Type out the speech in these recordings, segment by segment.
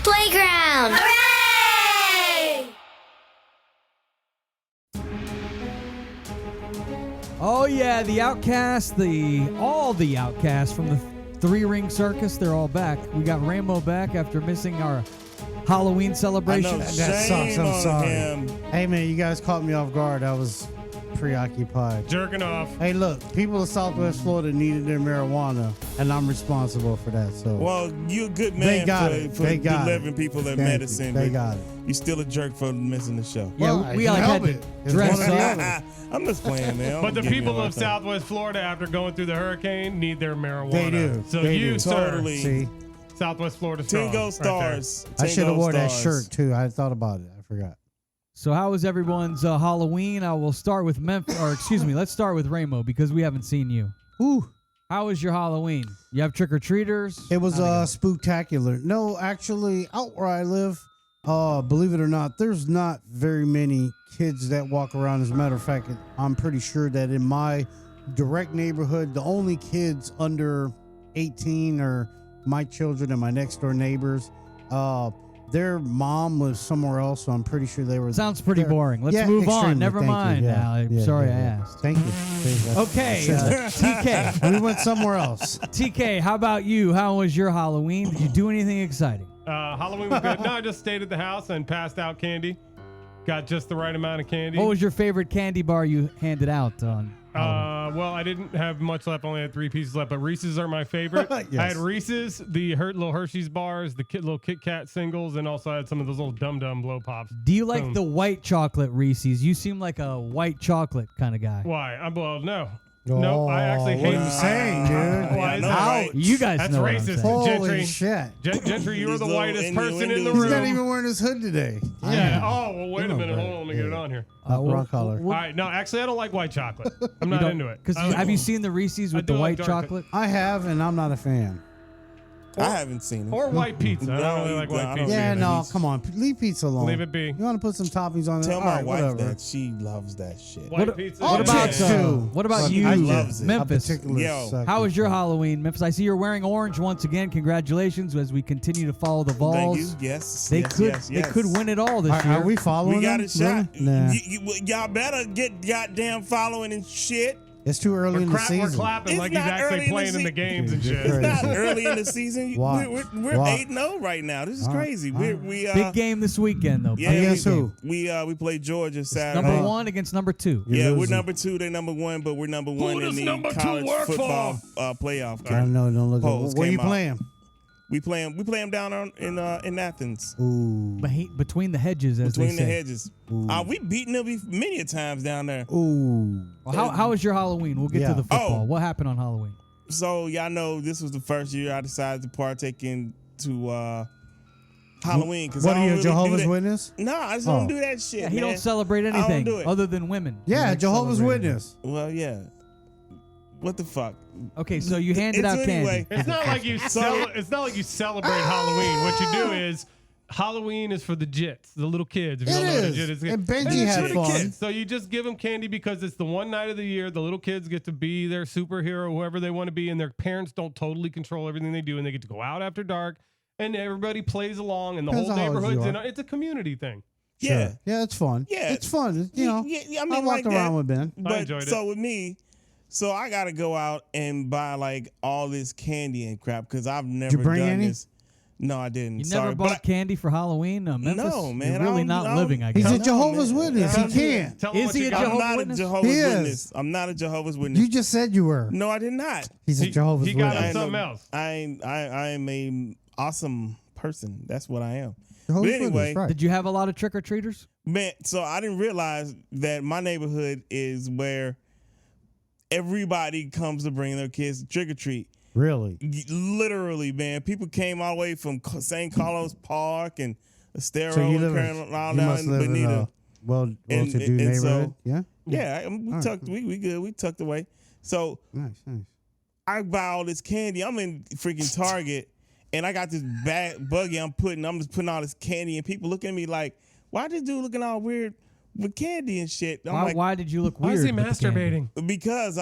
Playground. Hooray! Oh yeah, the Outcast, all the Outcasts from the Three Ring Circus, they're all back. We got Rainbow back after missing our Halloween celebration. That sucks. I'm sorry. Him. Hey man, you guys caught me off guard. I was preoccupied. Jerking off. Hey, look, people of Southwest Florida needed their marijuana, and I'm responsible for that. So, Well, you're a good man for delivering people their medicine. They got it. You're still a jerk for missing the show. Yeah, we all had to dress up. I'm just playing, man. But the people of Southwest Florida, after going through the hurricane, need their marijuana. They do. So They you, do. sir, Totally. See, Southwest Florida 10 gold right stars. I should have 10 worn that stars. shirt too. I thought about it. I forgot. So how was everyone's Halloween? I will start with let's start with Rainbow because we haven't seen you. Ooh, How was your Halloween? You have trick-or-treaters? it was spooktacular. No, actually, out where I live, believe it or not, there's not very many kids that walk around. As a matter of fact, I'm pretty sure that in my direct neighborhood, the only kids under 18 are my children and my next door neighbors. Their mom was somewhere else, so I'm pretty sure they were. Sounds pretty there. boring. Let's Yeah, move on. extremely. Never Thank you. mind. Yeah. Now, I'm Yeah, sorry yeah, I yeah. asked. Thank you. Okay, TK. We went somewhere else. TK, how about you? How was your Halloween? Did you do anything exciting? Halloween was good. No, I just stayed at the house and passed out candy. Got just the right amount of candy. What was your favorite candy bar you handed out on? Well, I didn't have much left. Only had 3 pieces left, but Reese's are my favorite. Yes. I had Reese's, the little Hershey's bars, the little Kit Kat singles, and also I had some of those little Dum Dum blow pops. Do you like Boom. the white chocolate Reese's? You seem like a white chocolate kind of guy. Why? No. No, I actually what hate are you saying, dude? Why is know, that? right? You guys That's know what I'm racist. saying. Holy Gentry. shit. Gentry, you are These the little whitest person in the innuendos. He's room. not even wearing his hood today. Yeah. Oh, well, wait a know minute. that. Hold on. Let me get it on here. Wrong color. All right. No, actually, I don't like white chocolate. I'm not into it. Because I like- have you seen the Reese's with I the do like white dark chocolate? I have, and I'm not a fan. I haven't seen it. Or white pizza. I don't really like No, I white don't pizza. Yeah, either. no, He's- come on. Leave pizza alone. Leave it be. You want to put some toppings on it? Tell All my right, wife whatever. that she loves that shit. White pizza. What is about bad. two? What about But you, I loves it. Memphis? A particular Yo. second. How was your Halloween, Memphis? I see you're wearing orange once again. Congratulations as we continue to follow the Thank you. Vols. Yes. They yes, could yes, they yes. could win it all this year. Are we following We got them? a shot. Really? Nah. Y'all better get goddamn following and shit. It's too early in the We're season. clapping It's like he's not actually early in the playing in the season. games and You're shit. crazy. It's not early in the season. Watch. We're Watch. 8-0 right now. This is All right. crazy. All right. We Big game this weekend though. Yeah, Against who? we play Georgia Saturday. Number 1 against number 2. You're Yeah, we're losing. number 2. They're number 1, but we're number 1 in does the number 2 college work football for? playoff. I don't know. Don't look Polls at where you came out. playing. We play them down in Athens. Ooh. Between the hedges, as Between they the say. hedges. Ooh. We beaten them many a times down there. Ooh. Well, how was your Halloween? We'll get Yeah. to the football. Oh. What happened on Halloween? So y'all know this was the first year I decided to partake into Halloween. Cause What I are don't you, a really do Jehovah's that. Witness? No, I just Oh. don't do that shit. Yeah, he man. don't celebrate I don't anything do it. other than women. He Yeah, likes Jehovah's celebrating. Witness. Well, yeah. What the fuck? Okay, so you handed out Anyway, candy. It's not like you it's not like you celebrate Halloween. What you do is Halloween is for the jits, the little kids. If you It don't know what a is. jit is, And Benji it's had for the fun. kids. So you just give them candy because it's the one night of the year the little kids get to be their superhero, whoever they want to be, and their parents don't totally control everything they do, and they get to go out after dark, and everybody plays along, and the Depends whole on how old you neighborhood's in. are. It's a community thing. Yeah. Sure. Yeah, it's fun. Yeah. It's fun. You know, Yeah, I I mean, walked like around that. with Ben. But enjoyed it. so with me, so I gotta go out and buy like all this candy and crap because I've never bring done any? this. No, I didn't. You Sorry, never but bought candy for Halloween? Memphis? No, man, You're I really don't- not I don't- living, I He's guess. a Jehovah's man. Witness. I'm He can't. Tell 'em Is what he you a got. I'm Jehovah's not a Witness? Jehovah's He is. Witness. I'm not a Jehovah's Witness. You just said you were. No, I did not. He's a Jehovah's he got Witness. him something no- else. I am a awesome person. That's what I am. Jehovah's But anyway, Witness, right. Did you have a lot of trick-or-treaters? Man, so I didn't realize that my neighborhood is where everybody comes to bring their kids to trick or treat. Really? Literally, man. People came all the way from St. Carlos Park and Estero So you and live all you down must in live in Bonita. a well-to-do and neighborhood. so- Yeah? Yeah, we All right, tucked. cool. We good. We tucked away. So Nice. I buy all this candy. I'm in freaking Target, and I got this buggy. I'm just putting all this candy, and people looking at me like, "Why this dude looking all weird with candy and shit?" I'm like, Why did you look Why weird? is he with the candy? masturbating? because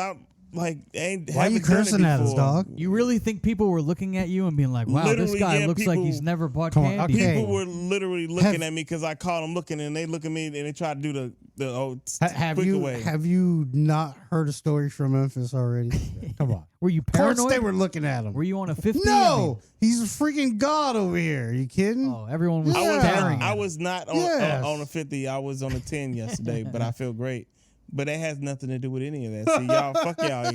like ain't. Why you haven't done it cursing at us, before. dog? You really think people were looking at you and being like, "Wow, Literally, this guy yeah, looks like people- he's never bought Come on, candy." okay. People were literally looking at me because I caught them looking, and they look at me and they try to do the old Have freak you away. have you not heard a story from Memphis already? Come on. Were you Of course paranoid? they were looking at him. Were you on a 50? No, he's a freaking god over here. Are you kidding? Oh, everyone was Yeah. staring. I at was not on Yes. on a 50. I was on a 10 yesterday, but I feel great. But that has nothing to do with any of that. See, y'all, fuck y'all,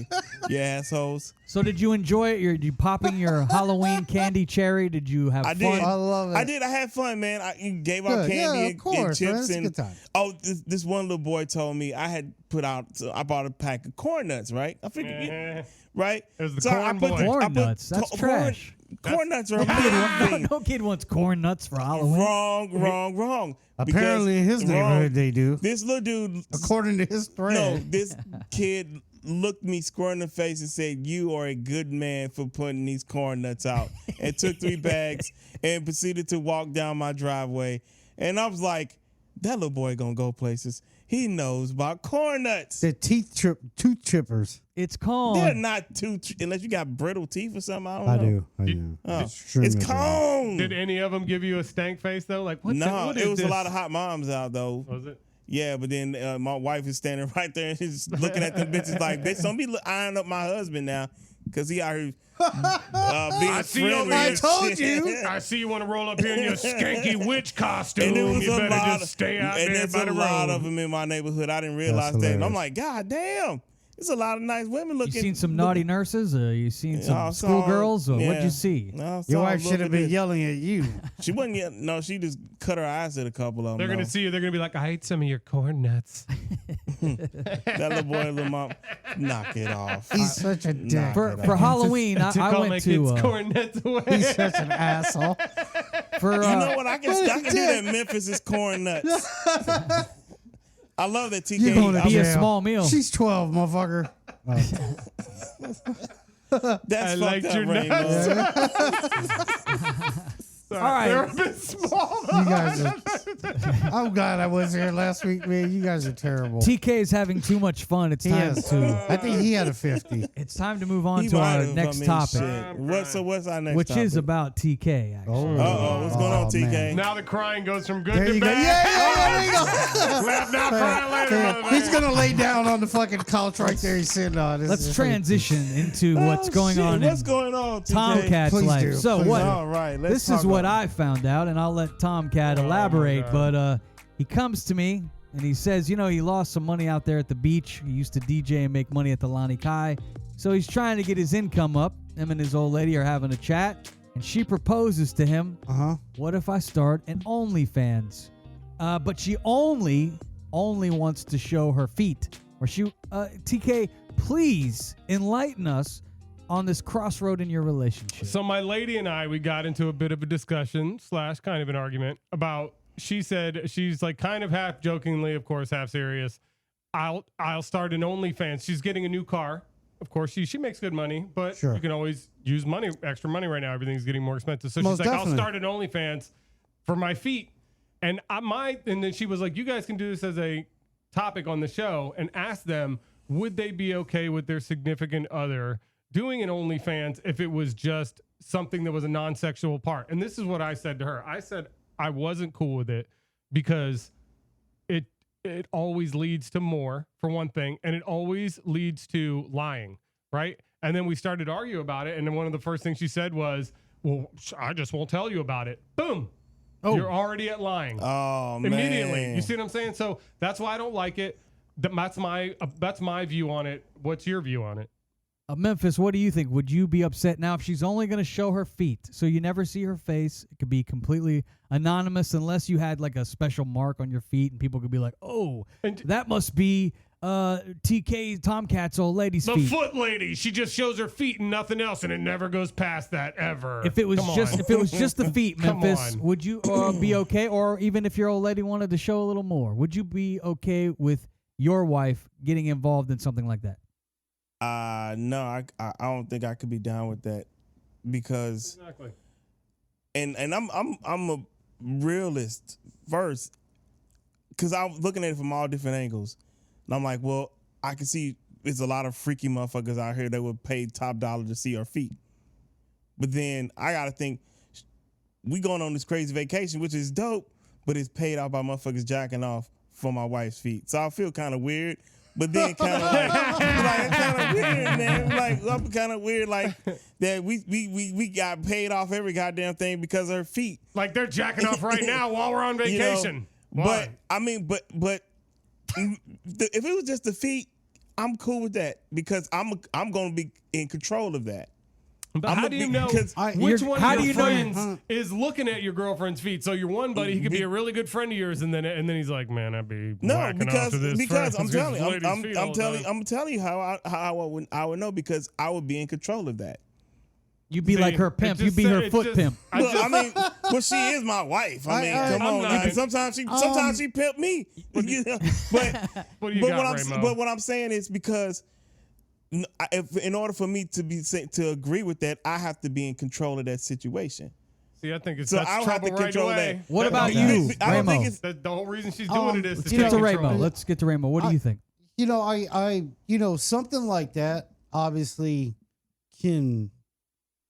you assholes. So did you enjoy it? You popping your Halloween candy cherry? Did you have I fun? did. I love it. I did. I had fun, man. I gave out Good. candy Yeah, of and course, man. chips It's a and good time. oh, this one little boy told me I bought a pack of corn nuts, right? I figured, right? It was the So I corn put boy. the- I Corn put nuts. That's corn- trash. Corn nuts are a No kid, bad thing. no kid wants corn nuts for Halloween. Wrong. Apparently, in his Because- neighborhood, wrong. they do. This little dude, According to his thread. no, this kid looked me square in the face and said, "You are a good man for putting these corn nuts out," and took 3 bags and proceeded to walk down my driveway. And I was like, "That little boy gonna go places. He knows about corn nuts. The tooth chippers. It's called. They're not too unless you got brittle teeth or something. I don't know. I do. Oh, extremely it's bad. cone. Did any of them give you a stank face though? Like what? No, what it is was this? a lot of hot moms out though. Was it? Yeah, but then my wife is standing right there and she's looking at them bitches like, bitch, don't be eyeing up my husband now, because he out here being I see you friendly. over here. and told shit. you. I see you want to roll up here in your skanky witch costume. And there was You a better lot just stay out and there there's by a the lot road. of them in my neighborhood. I didn't realize that. And I'm hilarious. like, God damn, there's a lot of nice women You looking. seen some naughty nurses? You seen I some saw- schoolgirls? Or yeah. what'd you see? No, I saw Your a wife little should have bit. been yelling at you. She wasn't yet. No, she just cut her eyes at a couple of them. They're gonna see you. They're gonna be like, I ate some of your corn nuts. that little boy, little mom. Knock it off. He's such a dick. For Halloween, I call went my to kids corn nuts away. He's such an asshole. for You know what? I can do that. Memphis is corn nuts. I love that TK. You're going to be a jail. small meal. She's 12, motherfucker. That's I fucked liked up, your Rainbow. All right. They're a bit small. You guys are. I'm glad I was here last week, man. You guys are terrible. TK is having too much fun. It's He time is. to. I think he had a 50. It's time to move on He to might our have, next I mean, topic, shit. What's our next which topic? is about TK. Actually, Uh-oh, what's going on, TK? man. Now the crying goes from good There to you go. bad. Yeah, there you go. Laugh now, cry later. motherfucker. He's gonna lay down on the fucking couch right there. He's sitting on. This let's is- transition into what's going Shit, on What's in going on, TK? Tomcat's Please life. do, So please what? do. All right, let's This is talk what about- I found out, and I'll let Tomcat elaborate. But he comes to me and he says, you know, he lost some money out there at the beach. He used to DJ and make money at the Lani Kai, so he's trying to get his income up. Him and his old lady are having a chat, and she proposes to him, what if I start an OnlyFans? But she only wants to show her feet. Or she, TK, please enlighten us on this crossroad in your relationship. So my lady and I, we got into a bit of a discussion / kind of an argument about. She said she's like kind of half jokingly, of course, half serious. I'll start an OnlyFans. She's getting a new car. Of course, she makes good money, but Sure. you can always use extra money right now. Everything's getting more expensive. So Most she's like, definitely. I'll start an OnlyFans for my feet. And and then she was like, you guys can do this as a topic on the show and ask them, would they be okay with their significant other doing an OnlyFans if it was just something that was a non-sexual part? And this is what I said to her. I said I wasn't cool with it because it always leads to more, for one thing, and it always leads to lying, right? And then we started to argue about it, and then one of the first things she said was, well, I just won't tell you about it. Boom. Oh. You're already at lying. Oh, man. Immediately. You see what I'm saying? So that's why I don't like it. That's my view on it. What's your view on it? Memphis, what do you think? Would you be upset now if she's only going to show her feet? So you never see her face. It could be completely anonymous unless you had like a special mark on your feet and people could be like, oh, And- that must be TK Tomcat's old lady's The feet. foot lady, she just shows her feet and nothing else, and it never goes past that ever. If it was Come just on. if it was just the feet, Come Memphis, on. would you be okay? Or even if your old lady wanted to show a little more, would you be okay with your wife getting involved in something like that? No, I don't think I could be down with that because, Exactly. and I'm a realist first because I'm looking at it from all different angles, and I'm like, well, I can see it's a lot of freaky motherfuckers out here that would pay top dollar to see our feet. But then I gotta think, we going on this crazy vacation, which is dope, but it's paid out by motherfuckers jacking off for my wife's feet. So I feel kind of weird, but then kind of like kind of weird, man. Like I'm kind of weird, like that we got paid off every goddamn thing because of her feet. Like they're jacking off right now while we're on vacation. But I mean, but if it was just the feet, I'm cool with that because I'm gonna be in control of that. But how do you know which one of your friends is looking at your girlfriend's feet? So your one buddy, he could be a really good friend of yours, and then he's like, man, I'd be because I'm telling you how I would know because I would be in control of that. You'd be like her pimp. You'd be her foot pimp. I mean, well, she is my wife. I mean, come on. Now. Sometimes she pimp me. But what I'm saying is because in order for me to agree with that, I have to be in control of that situation. See, I think so. I have to control that. What about you, Ramo? That's the whole reason she's doing it is to get to Ramo. Let's get to Ramo. What do you think? Something like that obviously can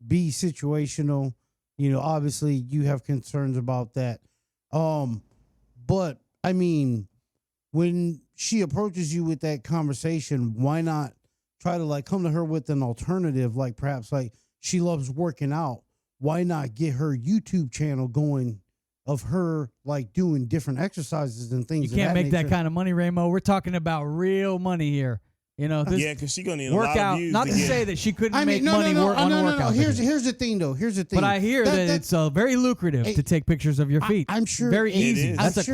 be situational. Obviously you have concerns about that. But I mean, when she approaches you with that conversation, why not try to like come to her with an alternative? Like perhaps like she loves working out. Why not get her YouTube channel going of her like doing different exercises and things? You can't make that kind of money, Ramo. We're talking about real money here. Because she's gonna need a lot of views. Not to say that she couldn't make money on a workout. Here's the thing, though. Here's the thing. But I hear that it's very lucrative to take pictures of your feet. I'm sure very easy. That's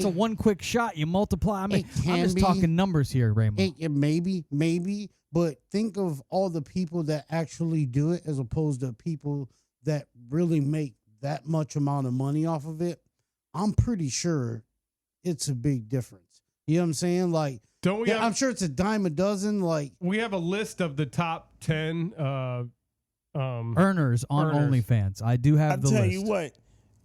a one quick shot. You multiply. I mean, I'm just talking numbers here, Ramo. Maybe, but think of all the people that actually do it as opposed to people that really make that much amount of money off of it. I'm pretty sure it's a big difference. You know what I'm saying? Like. I'm sure it's a dime a dozen. Like we have a list of the top 10 earners on OnlyFans. I do have the list. I'll tell you what,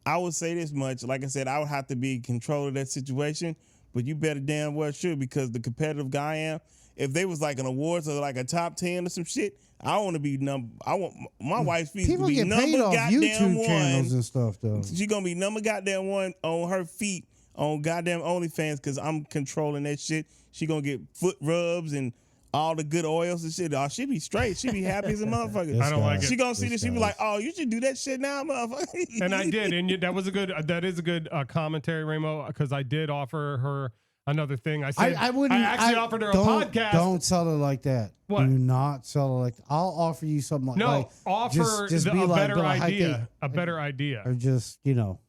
I would say this much. Like I said, I would have to be in control of that situation, but you better damn well should because the competitive guy I am, if they was like an awards or like a top 10 or some shit, I want to be I want my wife's feet to be number goddamn YouTube channels and stuff though. She gonna be number goddamn one on her feet on goddamn OnlyFans because I'm controlling that shit. She gonna get foot rubs and all the good oils and shit. Oh, she be straight. She be happy as a motherfucker. I don't like it. She gonna see this. She be like, "Oh, you should do that shit now, motherfucker." And I did, and that is a good commentary, Ramo, because I did offer her another thing. I said I actually offered her a podcast. Don't sell it like that. What? Do not sell it like that. I'll offer you something like offer just a better idea. A better idea. Or just,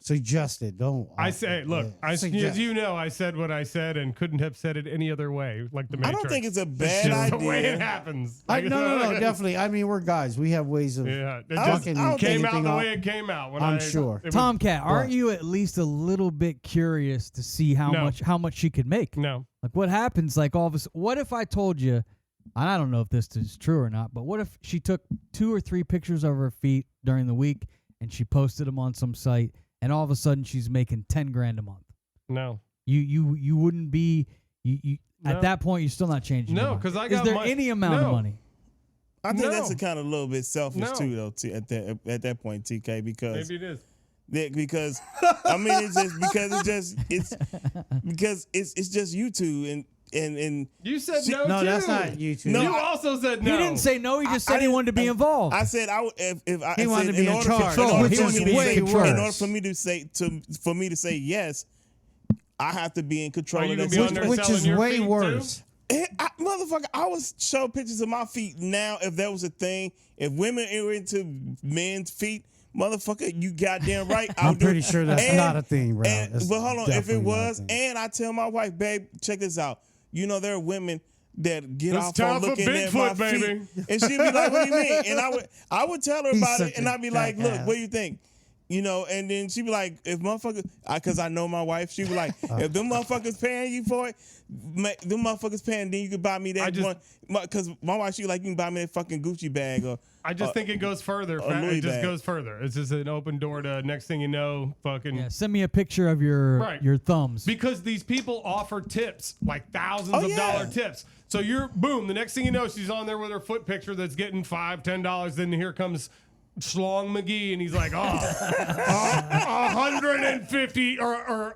suggest it. Don't. I say, look, as you know, I said what I said and couldn't have said it any other way, like the Matrix. I don't think it's a bad idea. The way it happens. No, definitely. I mean, we're guys. We have ways of. Yeah, it just came out the way it came out. I'm sure. Tomcat, aren't you at least a little bit curious to see how much she could make? No. Like what happens? Like all of a sudden, what if I told you? And I don't know if this is true or not, but what if she took 2 or 3 pictures of her feet during the week and she posted them on some site, and all of a sudden she's making $10,000 a month? No, you wouldn't be at that point. You're still not changing. No, because I got. Is there any amount of money? I think that's a kind of little bit selfish too, though. At that point, TK, because maybe it is. Because I mean, it's just you two and you said no. No, too. That's not YouTube. No, you also said no. He didn't say no. He just said he wanted to be involved. I said he wanted to be in charge. He wanted to be in charge. In order for me to say yes, I have to be in control of that, which is way worse. Motherfucker, I would show pictures of my feet now if that was a thing. If women are into men's feet, motherfucker, you goddamn right. I'm pretty sure that's not a thing, bro. But hold on, if it was, and I tell my wife, babe, check this out. There are women that get off on looking at my feet, and she'd be like, "What do you mean?" And I would tell her about it, and I'd be like, "Look, what do you think? You know, and then she be like, if motherfuckers, because I know my wife, she be like, if them motherfuckers paying you for it, them motherfuckers paying, then you can buy me that one. Because my wife, she be like, you can buy me that fucking Gucci bag. Or I just think it goes further. Louis It just bag. goes further. It's just an open door to next thing you know, fucking. Yeah, send me a picture of your thumbs. Because these people offer tips, like thousands of dollar tips. So you're, boom, the next thing you know, she's on there with her foot picture that's getting $5, $10. Then here comes Schlong McGee, and he's like, $150 or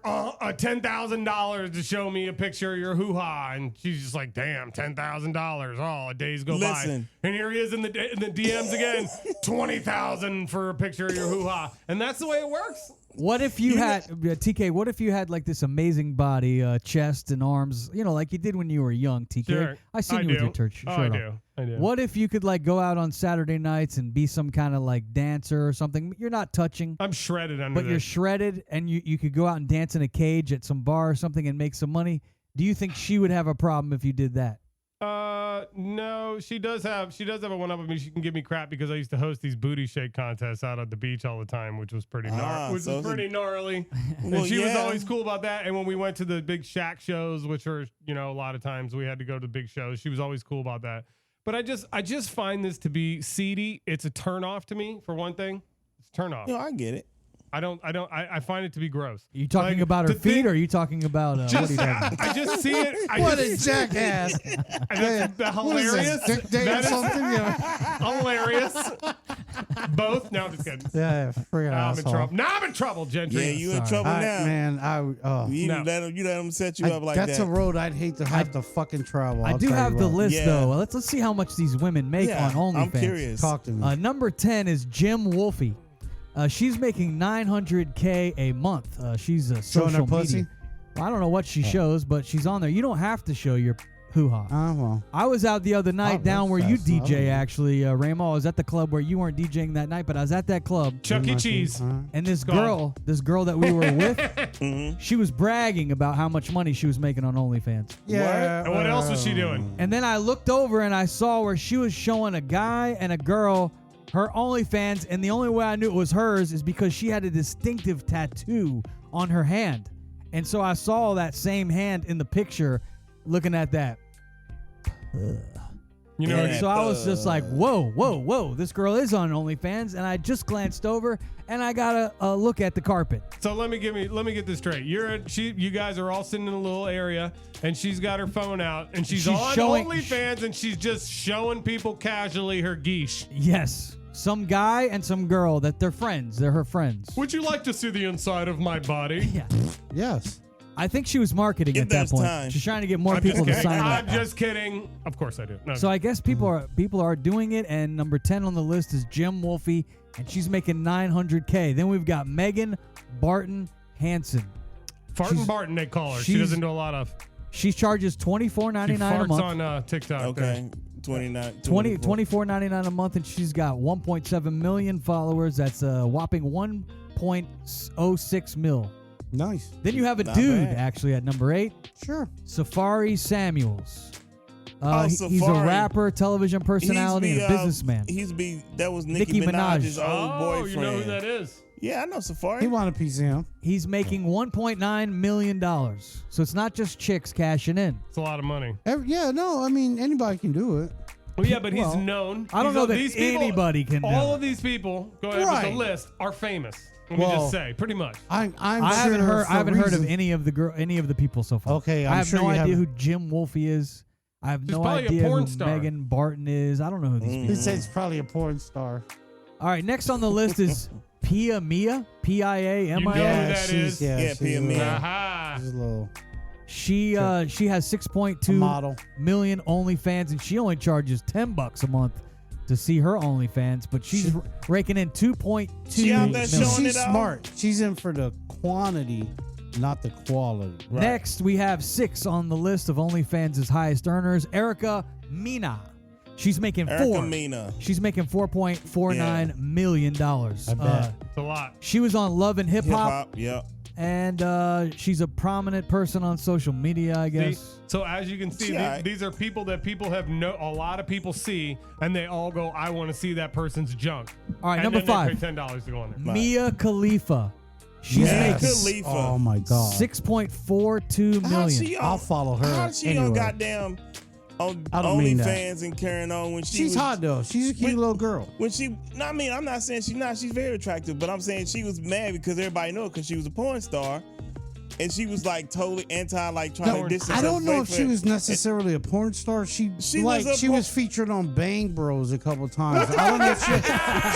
$10,000 to show me a picture of your hoo-ha. And she's just like, damn, $10,000. Oh, days go by. And here he is in the DMs again, $20,000 for a picture of your hoo-ha. And that's the way it works. What if you had TK? What if you had like this amazing body, chest and arms? You know, like you did when you were young, TK. Sure, I seen you with your shirt I off. do. What if you could like go out on Saturday nights and be some kind of like dancer or something? You're not touching. I'm shredded under But you're shredded, and you could go out and dance in a cage at some bar or something and make some money. Do you think she would have a problem if you did that? No, she does have a one up with me. She can give me crap because I used to host these booty shake contests out at the beach all the time, which was pretty gnarly. And she was always cool about that. And when we went to the big Shack shows, which are, you know, a lot of times we had to go to big shows, she was always cool about that. But I just find this to be seedy. It's a turn off to me, for one thing. It's a turn off. No, I get it. I find it to be gross. Are you talking about her feet, or are you talking about what are you talking about? I just see it. What a jackass! That's hilarious. Dick day or something? Hilarious. Both? No, I'm just kidding. Yeah, freaking I'm in asshole. trouble. Now I'm in trouble, Gentry. Yeah, you in trouble now. Man, You let them set you up like that. That's a road I'd hate to have to fucking travel. I do have the list though. Let's see how much these women make on OnlyFans. I'm curious. Talk to me. Number 10 is Jim Wolfe. She's making $900K a month. She's a Showing her social pussy? media. Well, I don't know what she shows, but she's on there. You don't have to show your hoo-ha. Well. I was out the other night down where you that's fast. DJ, actually, Ramo. I was at the club where you weren't DJing that night, but I was at that club. Chuck E. Cheese. And this girl that we were with, she was bragging about how much money she was making on OnlyFans. Yeah. And what else was she doing? And then I looked over and I saw where she was showing a guy and a girl her OnlyFans, and the only way I knew it was hers is because she had a distinctive tattoo on her hand. And so I saw that same hand in the picture looking at that. You know, And so I was just like, whoa, this girl is on OnlyFans. And I just glanced over and I got a look at the carpet. so let me get this straight. You guys are all sitting in a little area, and she's got her phone out, and she's on showing- OnlyFans, and she's just showing people casually her geesh. Yes. Some guy and some girl that they're friends. They're her friends. Would you like to see the inside of my body? Yeah. Yes. I think she was marketing If at that there's point. time. She's trying to get more I'm people just to kidding. sign I'm up. just kidding. Of course I do. No. So I guess people are doing it, and number 10 on the list is Jim Wolfe, and she's making $900K. Then we've got Megan Barton Hansen. Fartin' Barton, they call her. She doesn't do a lot of. She charges She $24.99 a farts month. on TikTok. Okay. 29. 24.99 a month, and she's got 1.7 million followers. That's a whopping 1.06 mil. Nice. Then you have a Not dude bad. actually at number 8, Sure. Safari Samuels. He's a Safari. rapper, television personality, and a businessman. That was Nicki Nicki Minaj's Minaj. old boyfriend. You know who that is? Yeah, I know Safari. He wanted a piece of him. He's making $1.9 million. So it's not just chicks cashing in. It's a lot of money. Anybody can do it. Well, yeah, but he's Well, known. I don't know that anybody can do All it. of these people, go ahead with Right. the list, are famous. Let me just say, pretty much. I haven't heard of any of the people so far. Okay, I I'm have sure no you idea who haven't. Jim Wolfe is. I have He's no probably a idea porn who star. Megan Barton is. I don't know who these He people said he's probably a porn star. are. All right, next on the list is Pia Mia, P-I-A-M-I-A. You know who that is? Yeah, she's Pia a Mia. little- Aha. She's a little She has 6.2 model. million OnlyFans, and she only charges $10 a month to see her OnlyFans, but she's raking in 2.2 She out there million. showing She's it off. smart. She's in for the quantity, not the quality. Next, we have 6 on the list of OnlyFans' highest earners. Erica Mena. She's making Erica Mena. She's making $4.49 million. I bet. It's a lot. She was on Love and Hip Hip Hop, hop. Yep. and she's a prominent person on social media, I guess. See? So as you can see, Yeah. these are people that a lot of people see, and they all go, I want to see that person's junk. All right, and number then they 5. pay $10 to go on there. Mia Khalifa. She's Yes. making Khalifa. Oh my god. 6.42 How million. she I'll follow her How she anywhere. on goddamn on I don't mean that. OnlyFans and carrying on when She's hot though. She's a cute When- little girl. When she, no, I mean, I'm not saying she's not. She's very attractive, but I'm saying she was mad because everybody knew it because she was a porn star, and she was like totally anti, like trying No, to distance. I don't herself know if from she it. was necessarily a porn star. She was a was featured on Bang Bros a couple times. I don't know if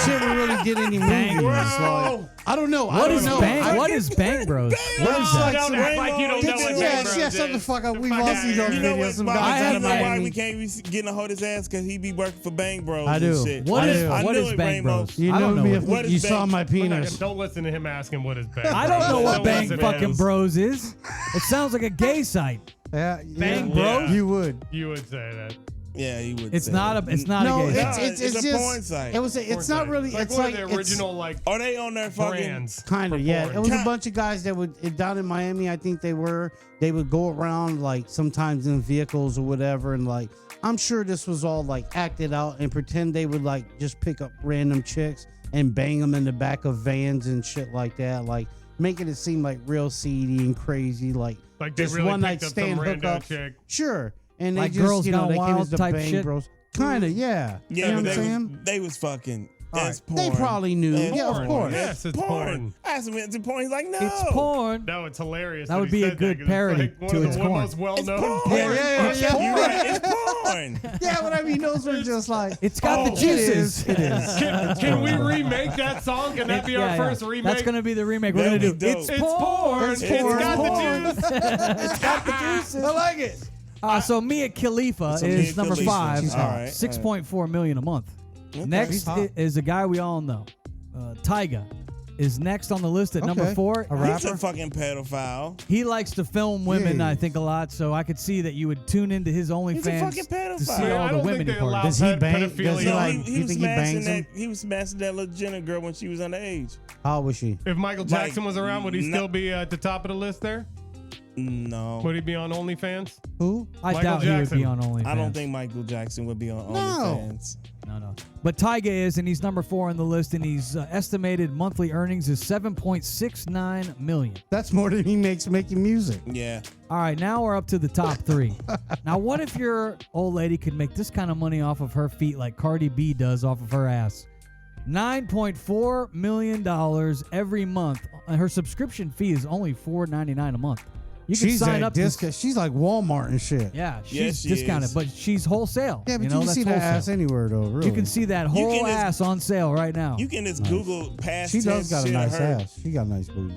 she ever really did any movies. Like, I don't know. I What don't is know. Bang? What is Bang Bros? What is that? Don't act like you don't know what Yeah, Bang Bros yeah, is. shut the fuck up. We've Fuck all outta seen here. those You know videos. what's Some why? guys out You of know why Miami. we can't be getting a hold of his ass because he be working for Bang Bros. I do. And shit. What I is do. I what knew is it, Bang Ramos. Bros? You I know don't know me what if What is you Bang- saw my We're not penis. gonna- Don't listen to him asking what is Bang. I don't know what Don't Bang listen to fucking him. Bros is. It sounds like a gay site. Yeah, Bang yeah. Bros? You would. You would say that. Yeah, he would. It's say not that. a. It's not No, a gay it's- site. it's a just porn site. It was. It's not really. Like It's one like of the original like Are they on their fucking? brands. Kind for of, yeah. porn. It was a Ki- bunch of guys that would down in Miami. I think they would go around like sometimes in vehicles or whatever, and like I'm sure this was all like acted out and pretend they would like just pick up random chicks and bang them in the back of vans and shit like that, like making it seem like real seedy and crazy, like they just really one night picked up stand some rando hookups. chick. Sure, and they Like just Girls Gone they came Wild as the type Bang shit? Bros. Kind of, yeah. Yeah, you know but what I'm saying? they was fucking. That's porn. They probably knew. That's Yeah, of porn. course. Yes, it's porn. I asked him, is it porn? He's like, no. It's porn. No, it's hilarious. That would he be a said good 'cause parody it's like to one its of the porn. most It's well-known. porn. Yeah, yeah. You're right. It's porn. Yeah, but I mean, those were just like. It's got Oh, the juices. It is. Can we remake that song? Can that be our first remake? That's gonna be the remake we're That'd gonna be do. dope. It's It's porn. porn. It's It's porn. got Porn. the juice. It's got the juices. I like it. So Mia Khalifa So is Mia number Khalifa. 5. She's hot. All right. 6.4 million a month. Okay. Next She's hot. is a guy we all know. Tyga is next on the list at number Okay. 4. A He's rapper. a fucking pedophile. He likes to film women, Yeah. I think, a lot. So I could see that you would tune into his He's a OnlyFans fucking to see pedophile. Man, all I the don't women think he they allow parties. Does he bang- pedophilia. does he No, like- he you was think he smashing bangs that. him? He was smashing that little Jenner girl when she was underage. How was she? If Michael Jackson was around, would he no- still be at the top of the list there? No, Would he be on OnlyFans? Who? I Michael doubt he would Jackson. be on OnlyFans. I don't think Michael Jackson would be on OnlyFans. No. But Tyga is, and he's number 4 on the list, and he's estimated monthly earnings is 7.69 million. That's more than he makes making music. Yeah, All right, now we're up to the top 3. Now, what if your old lady could make this kind of money off of her feet like Cardi B does off of her ass? $9.4 million every month. And her subscription fee is only $4.99 a month. You can She's sign at up She's like Walmart and shit. Yeah, she's Yes, she discounted, is. but she's wholesale. Yeah, but you, know, can that's see that wholesale. ass anywhere though. Really. You can see that whole can just- ass on sale right now. you can just Google past She does tense got a shit of nice her. ass. She got a nice booty.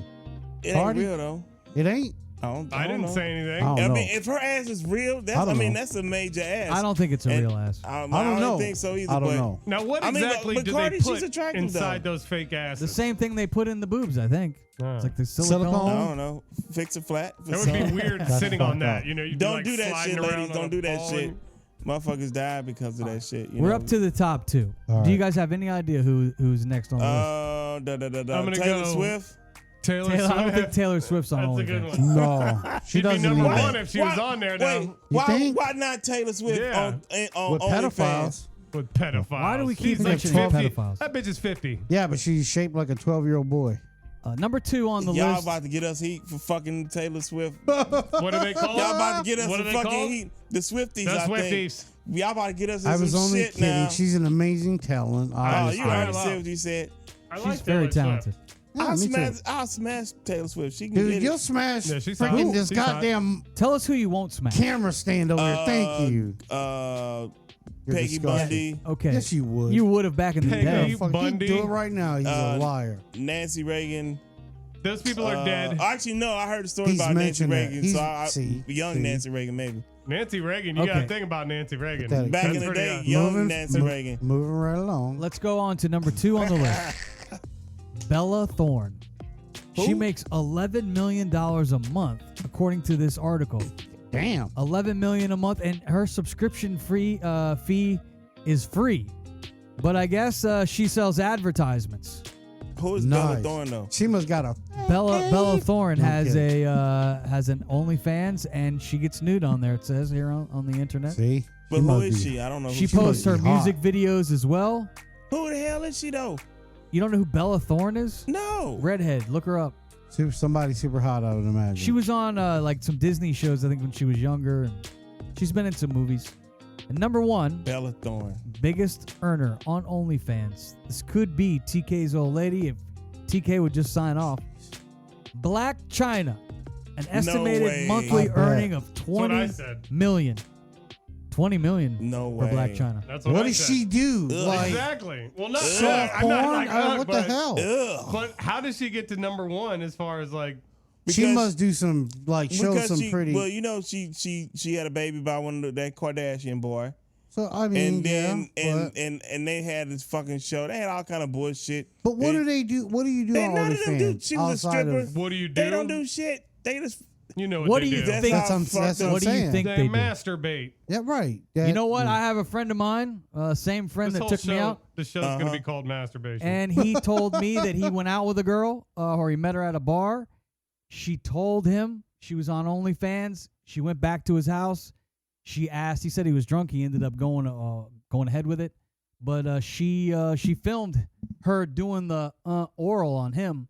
It ain't Cardi? real though. It ain't. I didn't know. say anything. I don't I know. mean, if her ass is real, that's I don't know. that's a major ass. I don't think it's a And- real ass. I I don't don't know. think so either. I don't but know. Now, what I mean, exactly but do Cardi, they she's put attractive, inside though. those fake asses? The same thing they put in the boobs, I think. Ah. It's like the silicone. Silicone? I don't know. Fix a flat. For That would be some. weird That's sitting on fucked that. up. You know, you'd Don't be do like that sliding shit, around ladies. on Don't a do that ball shit. and- Motherfuckers die because of that shit. We're up to the top 2. All Do you right. guys have any idea who's next on the list? I'm gonna Taylor go- Swift. Taylor Taylor, I don't Swift. think Taylor Swift's on That's a good OnlyFans. one. No, she She'd be doesn't number even. one if she was on there now. Wait, why think? not Taylor Swift Yeah. on With OnlyFans? pedophiles. With pedophiles. Why do we keep She's like mentioning 50. pedophiles? That bitch is 50. Yeah, but she's shaped like a 12-year-old boy. Number 2 on the Y'all list. about to get us heat for fucking Taylor Swift. What are they called? Y'all about to get us What are some they fucking called? heat. The Swifties, The I think. Swifties. Y'all about to get us in I was some only shit kidding. now. She's an amazing talent. Oh, obviously. you already I said love- what you said. I She's like very Taylor talented. Swift. Yeah, me too. I'll smash Taylor Swift. She can Dude, get you'll it. smash Yeah, she's hot. freaking Ooh, this she's hot. goddamn Tell us who you won't smash. camera stand over there. Thank you. You're You're Peggy disgusting. Bundy, Okay. Yes, you would. You would have back in the Peggy day. Fuck, Bundy. You do it right now. He's a liar. Nancy Reagan. Those people are dead. Actually, no, I heard a story He's about Nancy mentioned that. Reagan. He's- So I see, young see. Nancy Reagan, maybe. Nancy Reagan. You Okay. got to think about Nancy Reagan. Pathetic. Back That's in the pretty day, young. young Nancy Reagan. Moving right along. Let's go on to number 2 on the list. Bella Thorne. She Who? makes $11 million a month, according to this article. Damn. $11 million a month, and her subscription fee is free. But I guess she sells advertisements. Who is Bella Nice. Thorne though? She must got a. Bella Thorne No has kidding. has an OnlyFans, and she gets nude on there. It says here on the internet. See, But who must is be- she? I don't know. Who She she posts must her be hot. music videos as well. Who the hell is she though? You don't know who Bella Thorne is? No. Redhead. Look her up. Somebody super hot, I would imagine. She was on like some Disney shows, I think, when she was younger, and she's been in some movies. And number one, Bella Thorne. biggest earner on OnlyFans. This could be TK's old lady if TK would just sign off. Black China, an estimated way. monthly I bet. earning of That's what I 20 said. million. 20 million No for way. Black China. That's What I does said. she do? Ugh. Like Exactly. Well, not soft I'm not porn? like, What the but- hell? Ugh. But how does she get to number one as far as like? She Because- must do some show Because some she, pretty. well, you know, she had a baby by that Kardashian boy, So I mean, and then yeah, and they had this fucking show. They had all kind of bullshit. but what do they do? What do you do They, on none of them do. OnlyFans She was a outside stripper. of? What do you do? They don't do shit. They just You know what, What they do you do. think? That's how That's fucked what up. What do you saying. think They they do? masturbate. Yeah, right. You know what? I have a friend of mine, same friend This that whole took show, me out, the show's gonna be called masturbation. and he told me that he went out with a girl, or he met her at a bar. She told him she was on OnlyFans. She went back to his house. She asked. He said he was drunk. He ended up going ahead with it. But she filmed her doing the oral on him,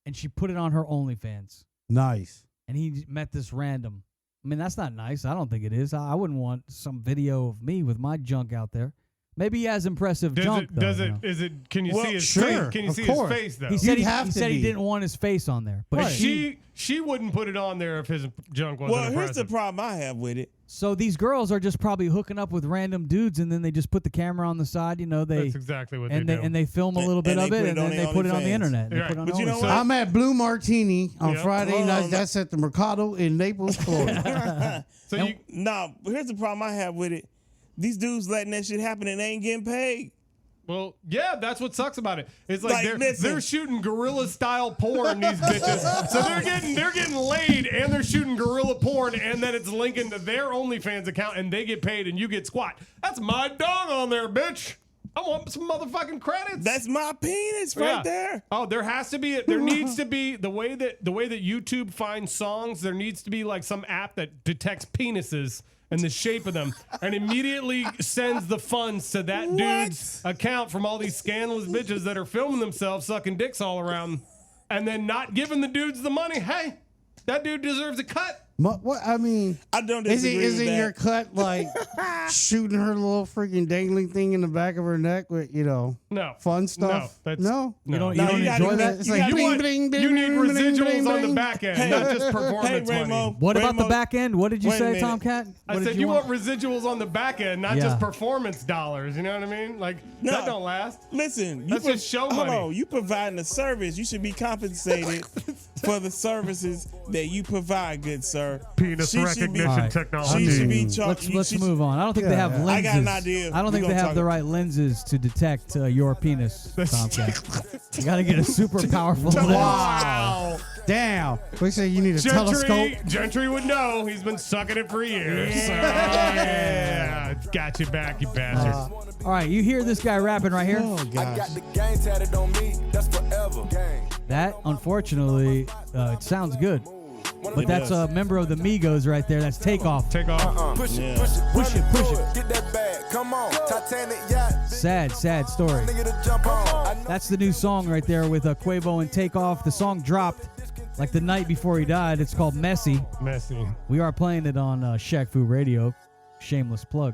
and she put it on her OnlyFans. Nice. And he met this random. I mean, that's not nice. I don't think it is. I wouldn't want some video of me with my junk out there. Maybe he has impressive junk. Though, does you it? know. Is it? Can you Well, see his sure, face? Can you of see course. his face though? He said You'd have he to said he be. didn't want his face on there. But Right. She wouldn't put it on there if his junk wasn't well, here's the impressive. problem I have with it. so these girls are just probably hooking up with random dudes, and then they just put the camera on the side. You know, they That's exactly what and they they do. and they film a little bit And of they it, put it and on then their they put it on the OnlyFans. internet. They Right. put it on But you know OnlyFans. what? I'm at Blue Martini on Yeah. Friday Hold nights. on. That's at the Mercado in Naples, Florida. So And- you, Nah, but here's the problem I have with it. These dudes letting that shit happen and they ain't getting paid. well, yeah, that's what sucks about it. It's like, Like, listen. they're shooting gorilla style porn. These bitches, so they're getting laid, and they're shooting gorilla porn, and then it's linking to their OnlyFans account, and they get paid, and you get squat. That's my dong on there, bitch. I want some motherfucking credits. That's my penis right Yeah. there. Oh, there has to be. There needs to be the way that YouTube finds songs. There needs to be like some app that detects penises and the shape of them, and immediately sends the funds to that dude's account from all these scandalous bitches that are filming themselves sucking dicks all around, and then not giving the dudes the money. Hey, that dude deserves a cut. What I mean, I don't is disagree with it that. your cut like shooting her little freaking dangling thing in the back of her neck with No fun stuff? No, that's no. You don't, No, you don't you gotta enjoy be- that? It's You like gotta- bling, want- bling, bling, you need bling, bling, residuals bling, on the bling. back end, Hey, not just performance hey, money. Ramo. What about the Ramo- back end? What did you Wait a say, minute. Tomcat? I What said did you want residuals on the back end, not Yeah. just performance dollars. You know what I mean? Like No. that don't last. Listen, you That's just show hold money. on, you providing a service. You should be compensated for the services that you provide, good sir. Penis She should recognition be- Alright. technology. She should be Let's charged. move on. I don't think they have Yeah. lenses. I got an idea. I don't We think they gonna have talk- the right lenses to detect your penis, Tomcat. You got to get a super powerful lens. Wow. Damn. We say you need a telescope. Gentry would know. He's been sucking it for years. Yeah. Got you back, you bastard. All right, you hear this guy rapping right here? Oh I gosh. got the game tatted on me, that's forever. Gang. That, unfortunately, it sounds good. But that's a member of the Migos right there. That's Takeoff. Take off. Push it, Yeah. push it, Push run it, push through it. Get that bag, come on. Titanic yacht, Sad story. nigga to jump on. I know That's the new song right there with Quavo and Takeoff. The song dropped like the night before he died. It's called Messy. Messy. We are playing it on Shaq Fu Radio. Shameless plug.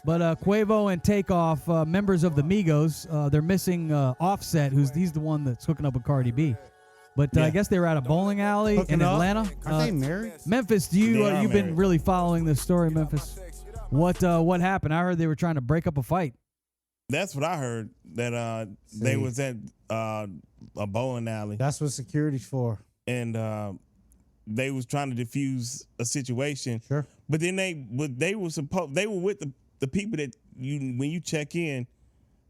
But Quavo and Takeoff, members of the Migos, they're missing Offset, he's the one that's hooking up with Cardi B. But I Yeah. guess they were at a bowling alley Hooking in up? Atlanta. Are they married? Memphis, They you've are been married. really following this story, Memphis. What happened? I heard they were trying to break up a fight. That's what I heard. That they See. was at a bowling alley That's what security's for. and they was trying to defuse a situation. Sure. But then they were with the people that when you check in,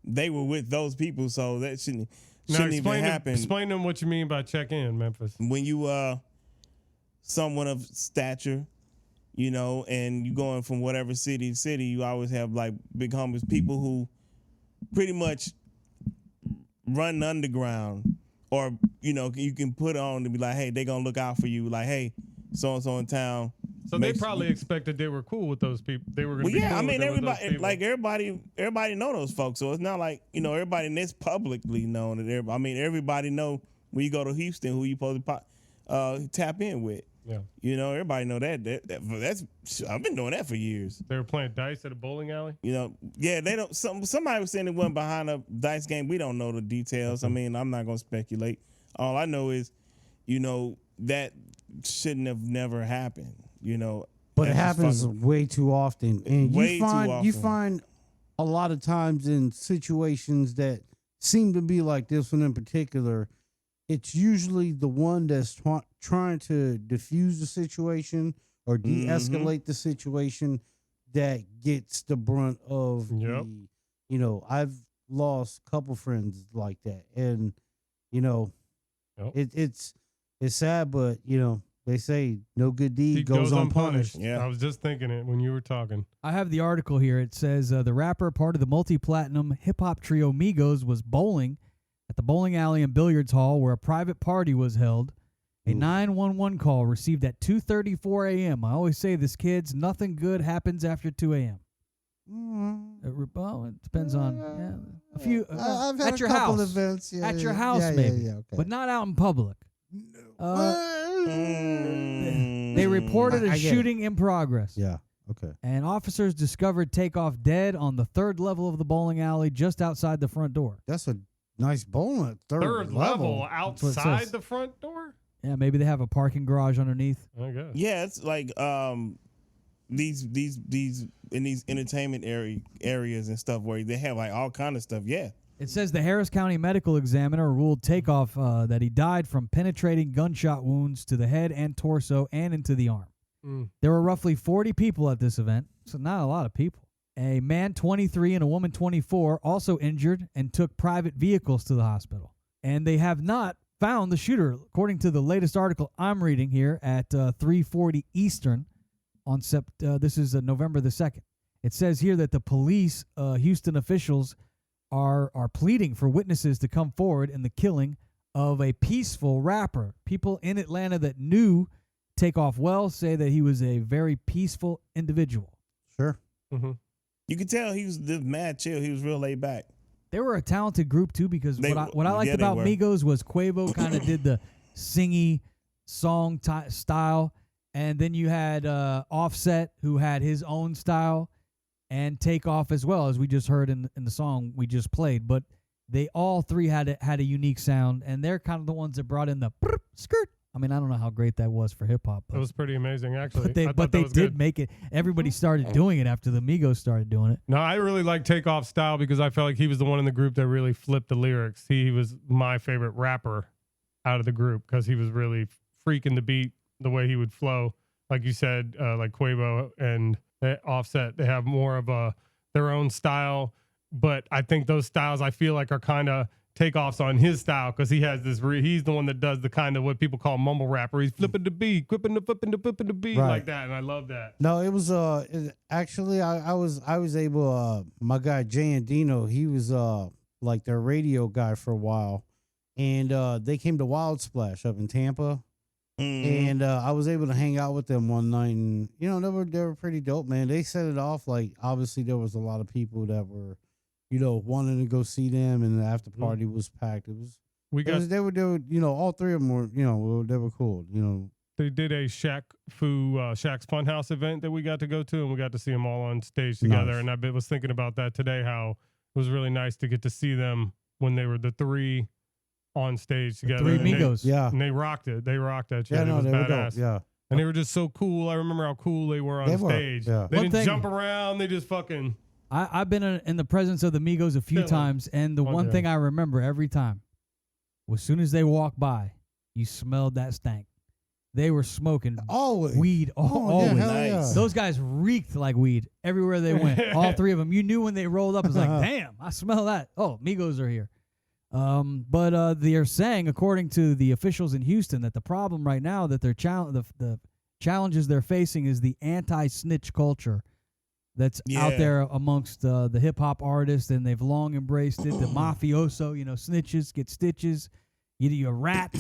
they were with those people. So that shouldn't even happen. Explain to them what you mean by check in, Memphis. When you someone of stature, you know, and you going from whatever city to city, you always have like big homies, people who pretty much run the underground or you can put on to be like, hey, they gonna look out for you. Like, hey, so and so in town. So they probably expected they were cool with those people. They were going to be cool with everybody know those folks. So it's not like everybody in this publicly known that. Everybody know when you go to Houston who you supposed to tap in with. Yeah. Everybody know that's I've been doing that for years. They were playing dice at a bowling alley. Yeah, they don't. Somebody was saying it wasn't behind a dice game. We don't know the details. I mean, I'm not gonna speculate. All I know is, that shouldn't have never happened. But it happens way too often, and you often. find a lot of times in situations that seem to be like this one in particular. It's usually the one that's trying to diffuse the situation or de-escalate the situation that gets the brunt of the. I've lost a couple friends like that, and it's sad, but they say no good deed goes unpunished. Yeah, I was just thinking it when you were talking. I have the article here. It says the rapper, part of the multi-platinum hip-hop trio Migos, was bowling at the bowling alley and billiards hall where a private party was held. A 911 call received at 2:34 a.m. I always say this, kids, nothing good happens after 2 a.m. It depends on a few I've had at your a couple house. Events. Yeah, at your house, maybe, okay. but not out in public. They reported a shooting in progress. Yeah. Okay. And officers discovered Takeoff dead on the third level of the bowling alley just outside the front door. That's a nice bowling at Third level That's what it outside says. the front door? Yeah, maybe they have a parking garage underneath. I guess. Yeah, it's like these in these entertainment areas and stuff where they have like all kind of stuff. Yeah. It says the Harris County medical examiner ruled Takeoff that he died from penetrating gunshot wounds to the head and torso and into the arm. There were roughly 40 people at this event, so not a lot of people. A man 23 and a woman 24 also injured and took private vehicles to the hospital. And they have not found the shooter, according to the latest article I'm reading here at 3:40 Eastern on this is November the 2nd. It says here that the police, Houston officials, are pleading for witnesses to come forward in the killing of a peaceful rapper. People in Atlanta that knew Takeoff well say that he was a very peaceful individual. Sure. Mm-hmm. You could tell he was just mad chill. He was real laid back. They were a talented group too, because what I liked they about were. Migos was Quavo kind of did the singy song style, and then you had Offset, who had his own style, and Takeoff as well, as we just heard in the song we just played. But they all three had a unique sound, and they're kind of the ones that brought in the skirt. I mean, I don't know how great that was for hip hop. It was pretty amazing, actually. But they did make it. Everybody started doing it after the Migos started doing it. No, I really like Takeoff's style because I felt like he was the one in the group that really flipped the lyrics. He was my favorite rapper out of the group because he was really freaking the beat, the way he would flow. Like you said, like Quavo and Offset, they have more of their own style. But I think those styles, I feel like, are kind of Takeoffs on his style because he has this. He's the one that does the kind of what people call mumble rapper. He's flipping the beat, flipping the beat like that, and I love that. No, it was actually I was able my guy Jay and Dino, he was like their radio guy for a while, and they came to Wild Splash up in Tampa, and I was able to hang out with them one night, and they were pretty dope, man. They set it off like obviously there was a lot of people that were wanting to go see them, and the after party was packed. They were all three of them were, they were cool, They did a Shaq's Funhouse event that we got to go to, and we got to see them all on stage together. Nice. And I was thinking about that today, how it was really nice to get to see them when they were the three on stage together. Three And Migos. and they rocked it. They rocked that shit. Yeah, it no, was they were badass. dope. Yeah. And they were just so cool. I remember how cool they were on They were, stage. yeah. They One didn't thing- jump around. They just fucking... I've been in the presence of the Migos a few Chilling. times, and the one thing I remember every time, as soon as they walked by, you smelled that stank. They were smoking Always weed always. Yeah, hell yeah. Those guys reeked like weed everywhere they went. All three of them. You knew when they rolled up. It's like, damn, I smell that. Oh, Migos are here. But they're saying, according to the officials in Houston, that the problem right now that they're the challenges they're facing is the anti-snitch culture that's out there amongst the hip hop artists, and they've long embraced it. The mafioso, snitches get stitches. You a rat.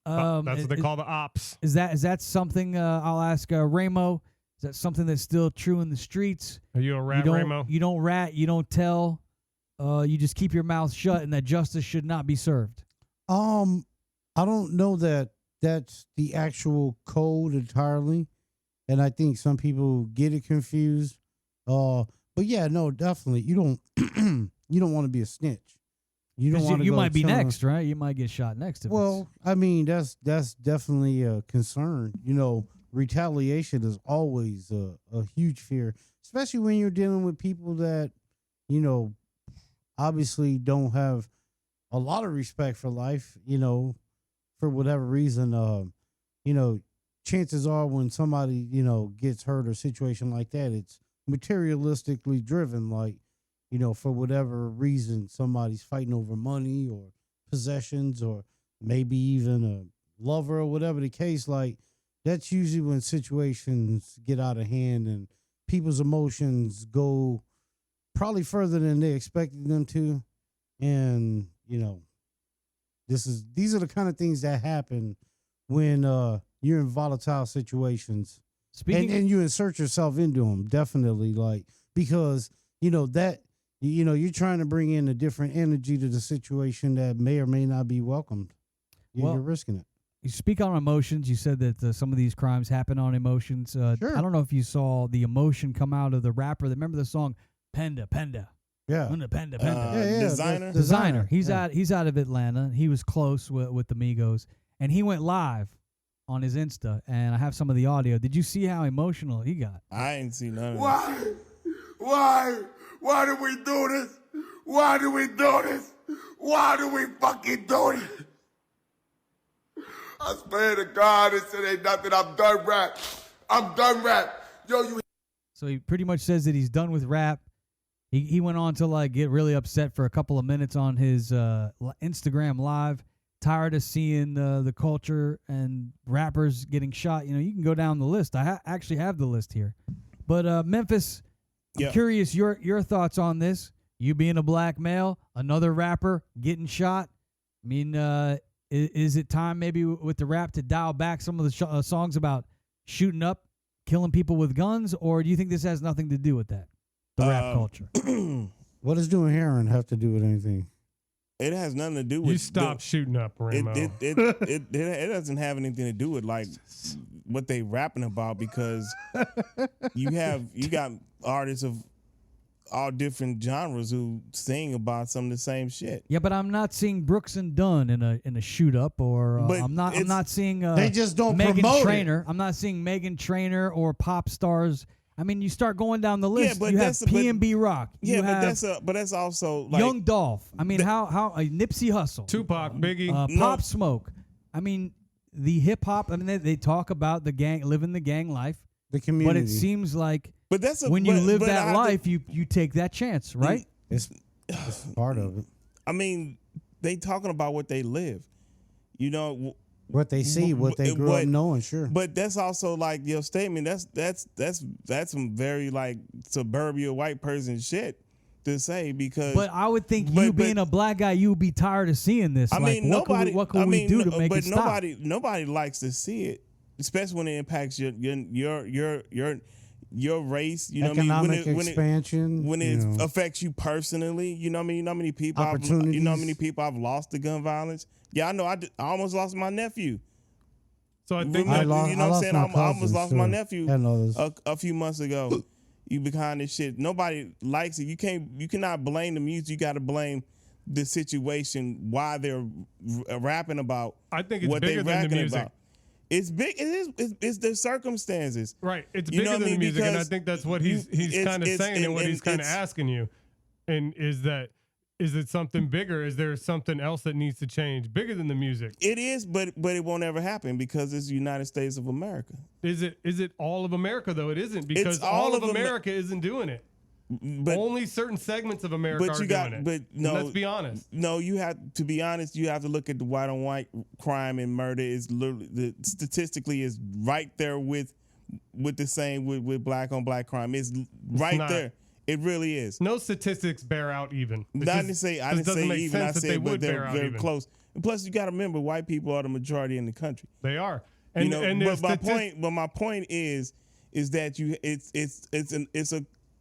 That's what they call the ops. Is that something? I'll ask Ramo. Is that something that's still true in the streets? Are you a rat, Ramo? You don't rat. You don't tell. You just keep your mouth shut, and that justice should not be served. I don't know that that's the actual code entirely, and I think some people get it confused. But yeah, no, definitely, you don't you don't want to be a snitch. You don't want to. You might be next, right? You might get shot next. Well, I mean, that's definitely a concern. You know, retaliation is always a huge fear, especially when you're dealing with people that, you know, obviously don't have a lot of respect for life, you know, for whatever reason. You know, chances are when somebody, you know, gets hurt or a situation like that, it's materialistically driven. Like, you know, for whatever reason, somebody's fighting over money or possessions or maybe even a lover or whatever the case. Like, that's usually when situations get out of hand and people's emotions go probably further than they expected them to. And, you know, these are the kind of things that happen when you're in volatile situations. And you insert yourself into them, definitely, like, because, you know, that, you know, you're trying to bring in a different energy to the situation that may or may not be welcomed. You're risking it. You speak on emotions. You said that some of these crimes happen on emotions. Sure. I don't know if you saw the emotion come out of the rapper. Remember the song Penda Penda? Yeah. Penda. Designer. He's out of Atlanta. He was close with the Migos, and he went live on his Insta. And I have some of the audio. Did you see how emotional he got? I ain't seen none of Why? Why do we do this? Why do we do this? Why do we fucking do it? I swear to God, it said ain't nothing. I'm done rap. I'm done rap. Yo, you. So he pretty much says that he's done with rap. He went on to like get really upset for a couple of minutes on his Instagram live. Tired of seeing the culture and rappers getting shot. You know, you can go down the list. I actually have the list here. But Memphis, I'm curious your thoughts on this. You being a black male, another rapper getting shot. I mean, is it time maybe with the rap to dial back some of the songs about shooting up, killing people with guns, or do you think this has nothing to do with that? The rap culture. What does doing heroin have to do with anything? It has nothing to do with. You stop shooting up, Ramo. It doesn't have anything to do with like what they rapping about, because you got artists of all different genres who sing about some of the same shit. Yeah, but I'm not seeing Brooks and Dunn in a shoot up, or I'm not seeing they just don't Megan promote Trainor. it. I'm not seeing Megan Trainor or pop stars. I mean, you start going down the list. but you have P&B Rock. Yeah, you but that's also like Young Dolph. I mean, how Nipsey Hussle, Tupac, Biggie, Pop Smoke. I mean, the hip hop. I mean, they talk about the gang, living the gang life. The community. But it seems like when you live that life, you take that chance, right? It's part of it. I mean, they talking about what they live. You know, what they see, what they grew up knowing, sure. But that's also like your statement. That's some very like suburbia white person shit to say, because. But I would think you being a black guy, you would be tired of seeing this. I mean, nobody. What could we do to make it stop? Nobody likes to see it, especially when it impacts your race. You know economic what I mean? expansion. When it affects you personally, you know what I mean. You know how many people I've lost to gun violence. Yeah, I know. I almost lost my nephew. So I think you know what I'm saying. I almost lost my nephew a a few months ago. You behind this shit. Nobody likes it. You cannot blame the music. You got to blame the situation. Why they're rapping about. I think it's what bigger they're than the rapping music. about. It's big. It is. It's the circumstances. Right. It's You know bigger what I than mean? the music, and I Because think that's what he's kind of saying, and what he's kind of asking you, and is it something bigger? Is there something else that needs to change, bigger than the music? It is, but it won't ever happen because it's the United States of America. Is it all of America though? It isn't, because It's all all of of America isn't doing it. But Only certain segments of America are doing it. But no, let's be honest. No, you have to be honest. You have to look at the white on white crime and murder is literally statistically is right there with the same with black on black crime. It's right not. there. It really is. No statistics bear out even. I didn't say even. I said, but they're close. And plus, you got to remember, white people are the majority in the country. They are. And, You know, and but there's my point is that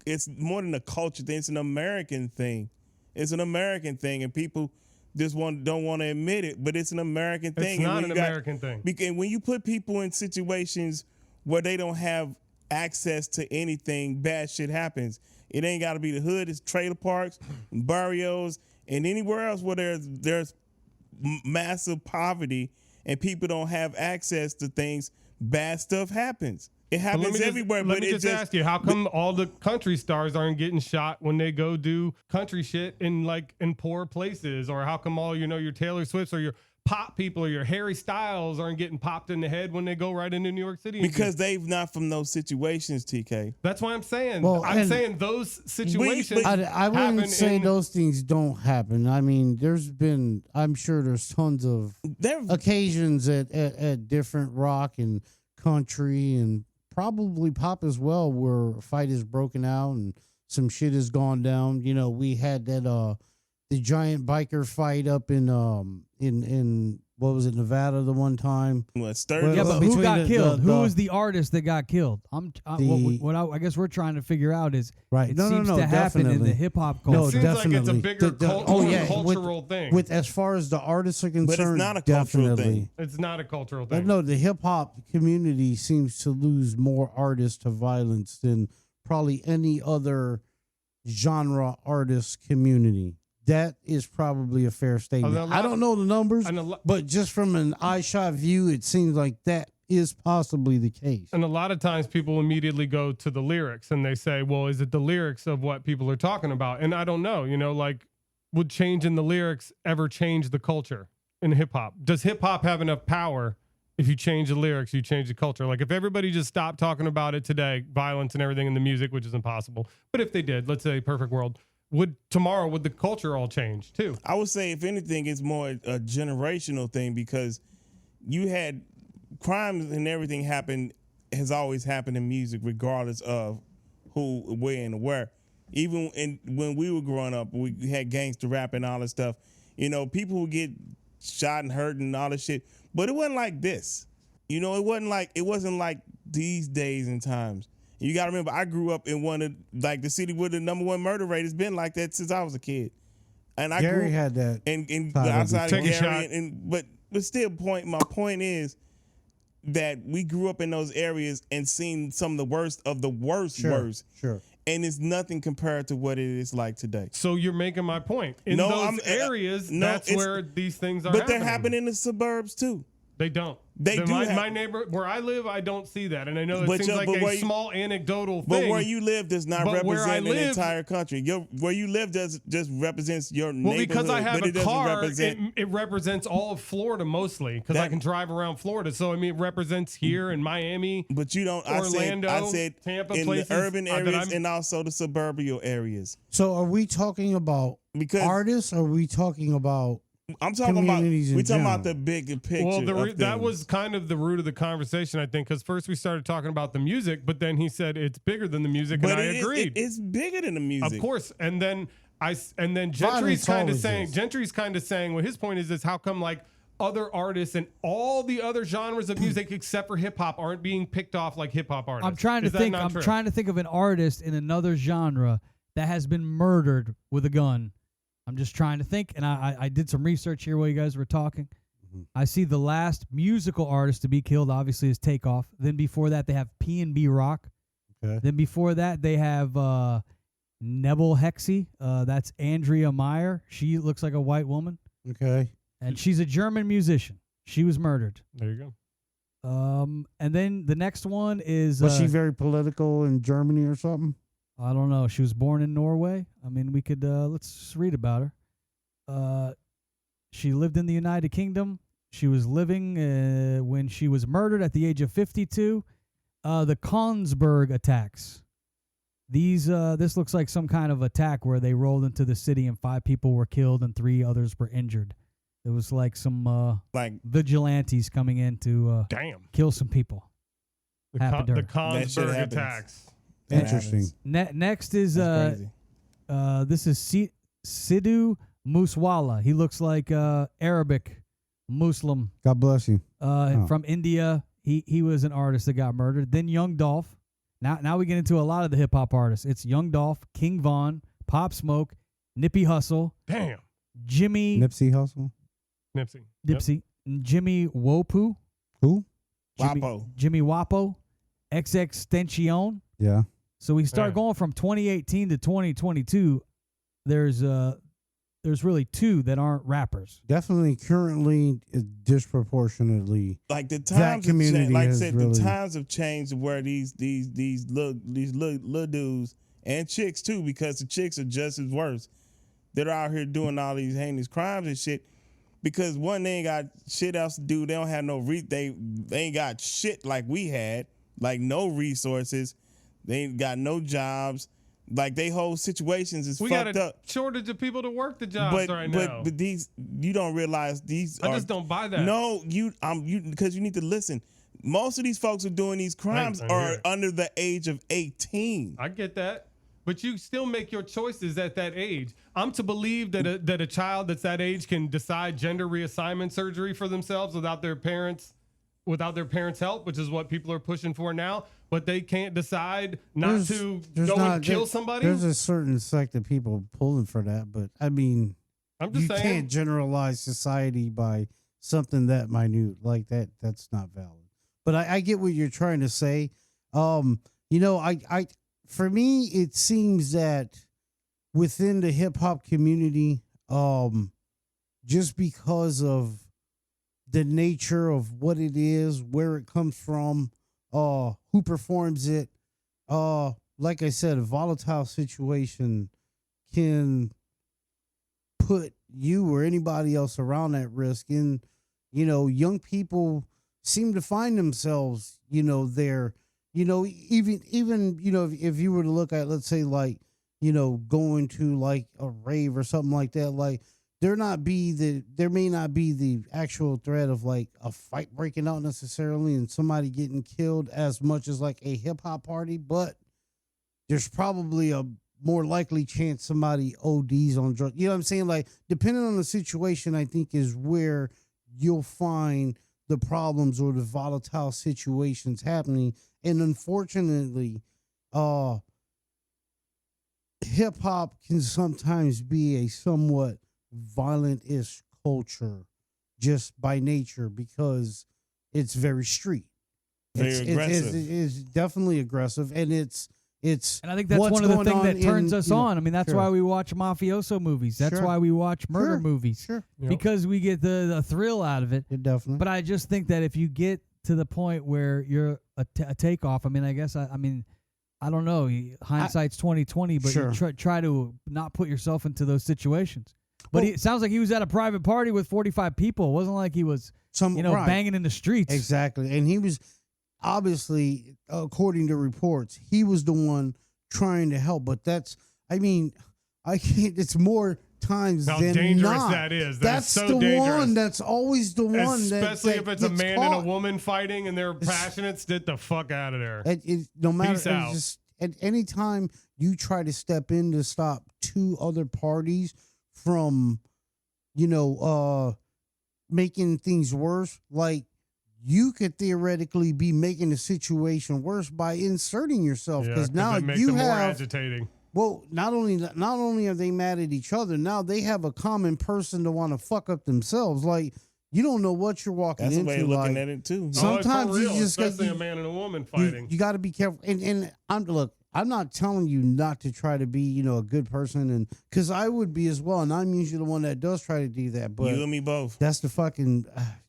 it's more than a culture thing. It's an American thing. It's an American thing, and people just don't want to admit it. But it's an American thing. It's not an American thing. Because when you put people in situations where they don't have access to anything, bad shit happens. It ain't got to be the hood. It's trailer parks, barrios, and anywhere else where there's massive poverty and people don't have access to things. Bad stuff happens. It happens everywhere. Let me just ask you, how come all the country stars aren't getting shot when they go do country shit in poor places? Or how come all your Taylor Swifts or your pop people or your Harry Styles aren't getting popped in the head when they go right into New York City? Because they've not from those situations, TK. That's why I'm saying. Well, I'm saying those situations. I wouldn't say those things don't happen. I mean, I'm sure there's tons of occasions at different rock and country and probably pop as well where a fight is broken out and some shit has gone down. We had that the giant biker fight up in what was it, Nevada the one time? What, Sturgis? Yeah, but who Between got killed? Who the- was the artist that got killed? I guess we're trying to figure out is Right. it No, seems no, to happen in definitely. the hip hop No, culture. Seems like it's a definitely. bigger cultural thing. With as far as the artists are concerned, But it's not a cultural definitely. thing. It's not a cultural But thing. no, the hip hop community seems to lose more artists to violence than probably any other genre artist community. That is probably a fair statement. I don't know the numbers, but just from an eye shot view, it seems like that is possibly the case. And a lot of times people immediately go to the lyrics and they say, well, is it the lyrics of what people are talking about? And I don't know, would changing the lyrics ever change the culture in hip hop? Does hip hop have enough power? If you change the lyrics, you change the culture. Like if everybody just stopped talking about it today, violence and everything in the music, which is impossible. But if they did, let's say perfect world, would the culture all change too? I would say, if anything, it's more a generational thing because you had crimes and everything has always happened in music, regardless of who, where, and where. Even when we were growing up, we had gangster rap and all that stuff. People would get shot and hurt and all this shit, but it wasn't like this. It wasn't like these days and times. You got to remember, I grew up in one of the city with the number one murder rate. It's been like that since I was a kid. And Gary had that. And side of outside of Take a shot. Gary, but still, my point is that we grew up in those areas and seen some of the worst of the worst. Sure. And it's nothing compared to what it is like today. So you're making my point. In No, those areas, that's where these things are But happening. they're happening in the suburbs too. They don't. They do My neighbor, where I live, I don't see that. And I know it seems like a small anecdotal thing. But where you live does not But where I represent the live- entire country. Where you live just represents your Well, neighborhood. because I have but it a doesn't car, represent. it represents all of Florida mostly because I can drive around Florida. So, it represents here in Miami. But you don't. Orlando, I said Tampa, in places the urban that areas and also the suburban areas. So are we talking about artists or are we talking about I'm talking about. communities in We're talking about general? the bigger picture. Well, of that things. was kind of the root of the conversation, I think, because first we started talking about the music, but then he said it's bigger than the music, But and I it is- agreed. it's bigger than the music, Of course, and then Gentry's Violence kind of always saying is. Gentry's kind of saying, well, his point is how come like other artists and all the other genres of music except for hip hop aren't being picked off like hip hop artists? I'm trying to Is that think. not I'm true? trying to think of an artist in another genre that has been murdered with a gun. I'm just trying to think, and I did some research here while you guys were talking. I see the last musical artist to be killed, obviously, is Takeoff. Then before that, they have P&B Rock. Okay. Then before that, they have Nebel Hexy. That's Andrea Meyer. She looks like a white woman, Okay. and she's a German musician. She was murdered. There you go. And then the next one is Was she very political in Germany or something? I don't know. She was born in Norway. I mean, we could let's just read about her. She lived in the United Kingdom. She was living when she was murdered at the age of 52. The Konsberg attacks. This looks like some kind of attack where they rolled into the city and 5 people were killed and 3 others were injured. It was like some vigilantes coming in to kill some people. The Konsberg happens. attacks. Interesting. Next is That's crazy. this is Sidhu Moosewala. He looks like Arabic Muslim, God bless you. from India. He was an artist that got murdered. Then Young Dolph. Now we get into a lot of the hip hop artists. It's Young Dolph, King Von, Pop Smoke, Nippy Hussle, Damn. Jimmy Nipsey Hussle. Nipsey. Dipsy, Jimmy Wopu, Who? Wapo. Jimmy Wapo, XXXTentacion. Yeah. So we start Man. going from 2018 to 2022. There's really two that aren't rappers. Definitely currently disproportionately. Like the That times have community changed. Like I has said, really- the times have changed where these little dudes and chicks too, because the chicks are just as worse. They're out here doing all these heinous crimes and shit. Because one, they ain't got shit else to do. They don't have no they ain't got shit like we had, like no resources. They ain't got no jobs. Like they whole situations is We got fucked a up. shortage of people to work the jobs right now. But these, you don't realize these. I just don't buy that. No, you because you need to listen. Most of these folks who are doing these crimes I hear are it. under the age of 18. I get that. But you still make your choices at that age. I'm to believe that a child that's that age can decide gender reassignment surgery for themselves without their parents' help, which is what people are pushing for now. But they can't decide not to go and kill somebody. There's a certain sect of people pulling for that, but I mean, I'm just you saying. can't generalize society by something that minute like that. That's not valid. But I get what you're trying to say. I for me, it seems that within the hip hop community, just because of the nature of what it is, where it comes from, who performs it, like I said, a volatile situation can put you or anybody else around at risk. And, young people seem to find themselves, there, even, if you were to look at, let's say, like, going to like a rave or something like that, like there may not be the actual threat of like a fight breaking out necessarily and somebody getting killed as much as like a hip hop party, but there's probably a more likely chance somebody ODs on drugs. You know what I'm saying? Like, depending on the situation, I think is where you'll find the problems or the volatile situations happening. And unfortunately, hip hop can sometimes be a somewhat violent-ish culture just by nature because it's very street. Very aggressive. It's definitely aggressive, and it's And I think that's what's one of the going things on that turns in, us you know, on. I mean, that's sure. why we watch mafioso movies. That's Sure. why we watch murder Sure. movies. Sure. Yep. Because we get the thrill out of it. It definitely. But I just think that if you get to the point where you're a takeoff, I mean, I guess I don't know. Hindsight's 2020, but Sure. you try to not put yourself into those situations. But Well- it sounds like he was at a private party with 45 people. It wasn't like he was, Right. banging in the streets. Exactly. And he was obviously, according to reports, he was the one trying to help. But I can't, it's more times How than dangerous not. that is. That's so the dangerous. one. That's always the one. Especially that if it's a gets man caught. and a woman fighting and they're passionate, get the fuck out of there. No matter, Peace out. it's just at any time you try to step in to stop two other parties from, making things worse, like you could theoretically be making the situation worse by inserting yourself because now it makes you it more have. agitating. Well, not only are they mad at each other, now they have a common person to want to fuck up themselves. Like, you don't know what you're walking That's the into. way of looking like, at it too. Sometimes for you real, just got- especially you- a man and a woman you, fighting. you got to be careful. And I'm not telling you not to try to be, a good person, and because I would be as well, and I'm usually the one that does try to do that. But You and me both. that's the fucking.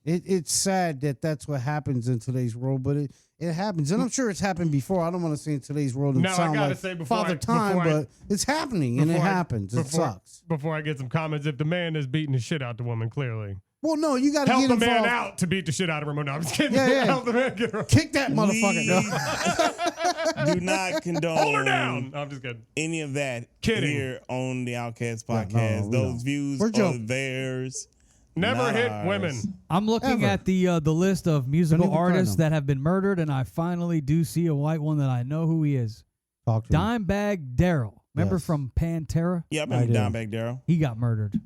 It's sad that that's what happens in today's world, but it happens, and I'm sure it's happened before. I don't want to say in today's world and Now, I sound gotta like say before Father I- Time, before I- but it's happening, and it happens. It sucks. Before I get some comments, if the man is beating the shit out the woman, clearly. Well, no, you got to Help get the involved. man out to beat the shit out of her. No, I'm just kidding. Yeah, yeah. Help the man get her. Kick that motherfucker. No. Do not condone Hold her down. No, I'm just kidding. any of that Kidding. here on the Outcast no, podcast. we Those don't. views We're are joking. theirs. Never not hit ours. women. I'm looking Ever. at the list of musical even try artists them. that have been murdered, and I finally do see a white one that I know who he is. Talk to me. Dimebag Darrell. Remember Yes. from Pantera? Yeah, I I remember do. Dimebag Darrell. He got murdered.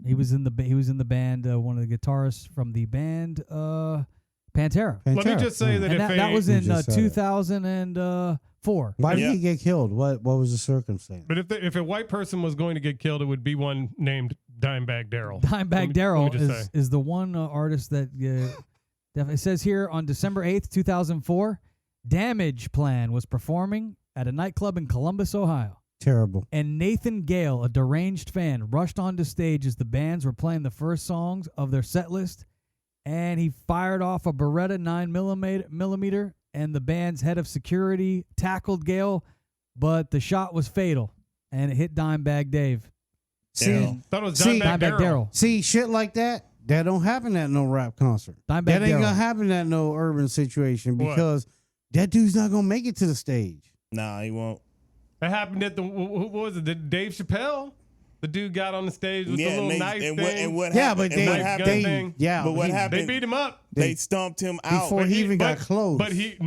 He was in the band. One of the guitarists from the band Pantera. Let me just say that And if that was in You just said it. 2004. Why did Yeah. he get killed? What was the circumstance? But if a white person was going to get killed, it would be one named Dimebag Darrell. Dimebag Let me Darrell just say. is the one artist that it says here on December 8th, 2004, Damage Plan was performing at a nightclub in Columbus, Ohio. Terrible. And Nathan Gale, a deranged fan, rushed onto stage as the bands were playing the first songs of their set list, and he fired off a Beretta 9mm, and the band's head of security tackled Gale, but the shot was fatal, and it hit Dimebag Dave. See, Thought it was See, Dimebag Dimebag Darrell. see, shit like that don't happen at no rap concert. Dimebag That ain't Darrell. gonna happen at no urban situation What? because that dude's not gonna make it to the stage. Nah, he won't. That happened at what was it? Dave Chappelle? The dude got on the stage with the Yeah, little and knife and thing. what Yeah, happened? but and they, what Knife happened? gun they thing. yeah, But what he- happened? They beat him up. They stomped him out. before he even got close. But he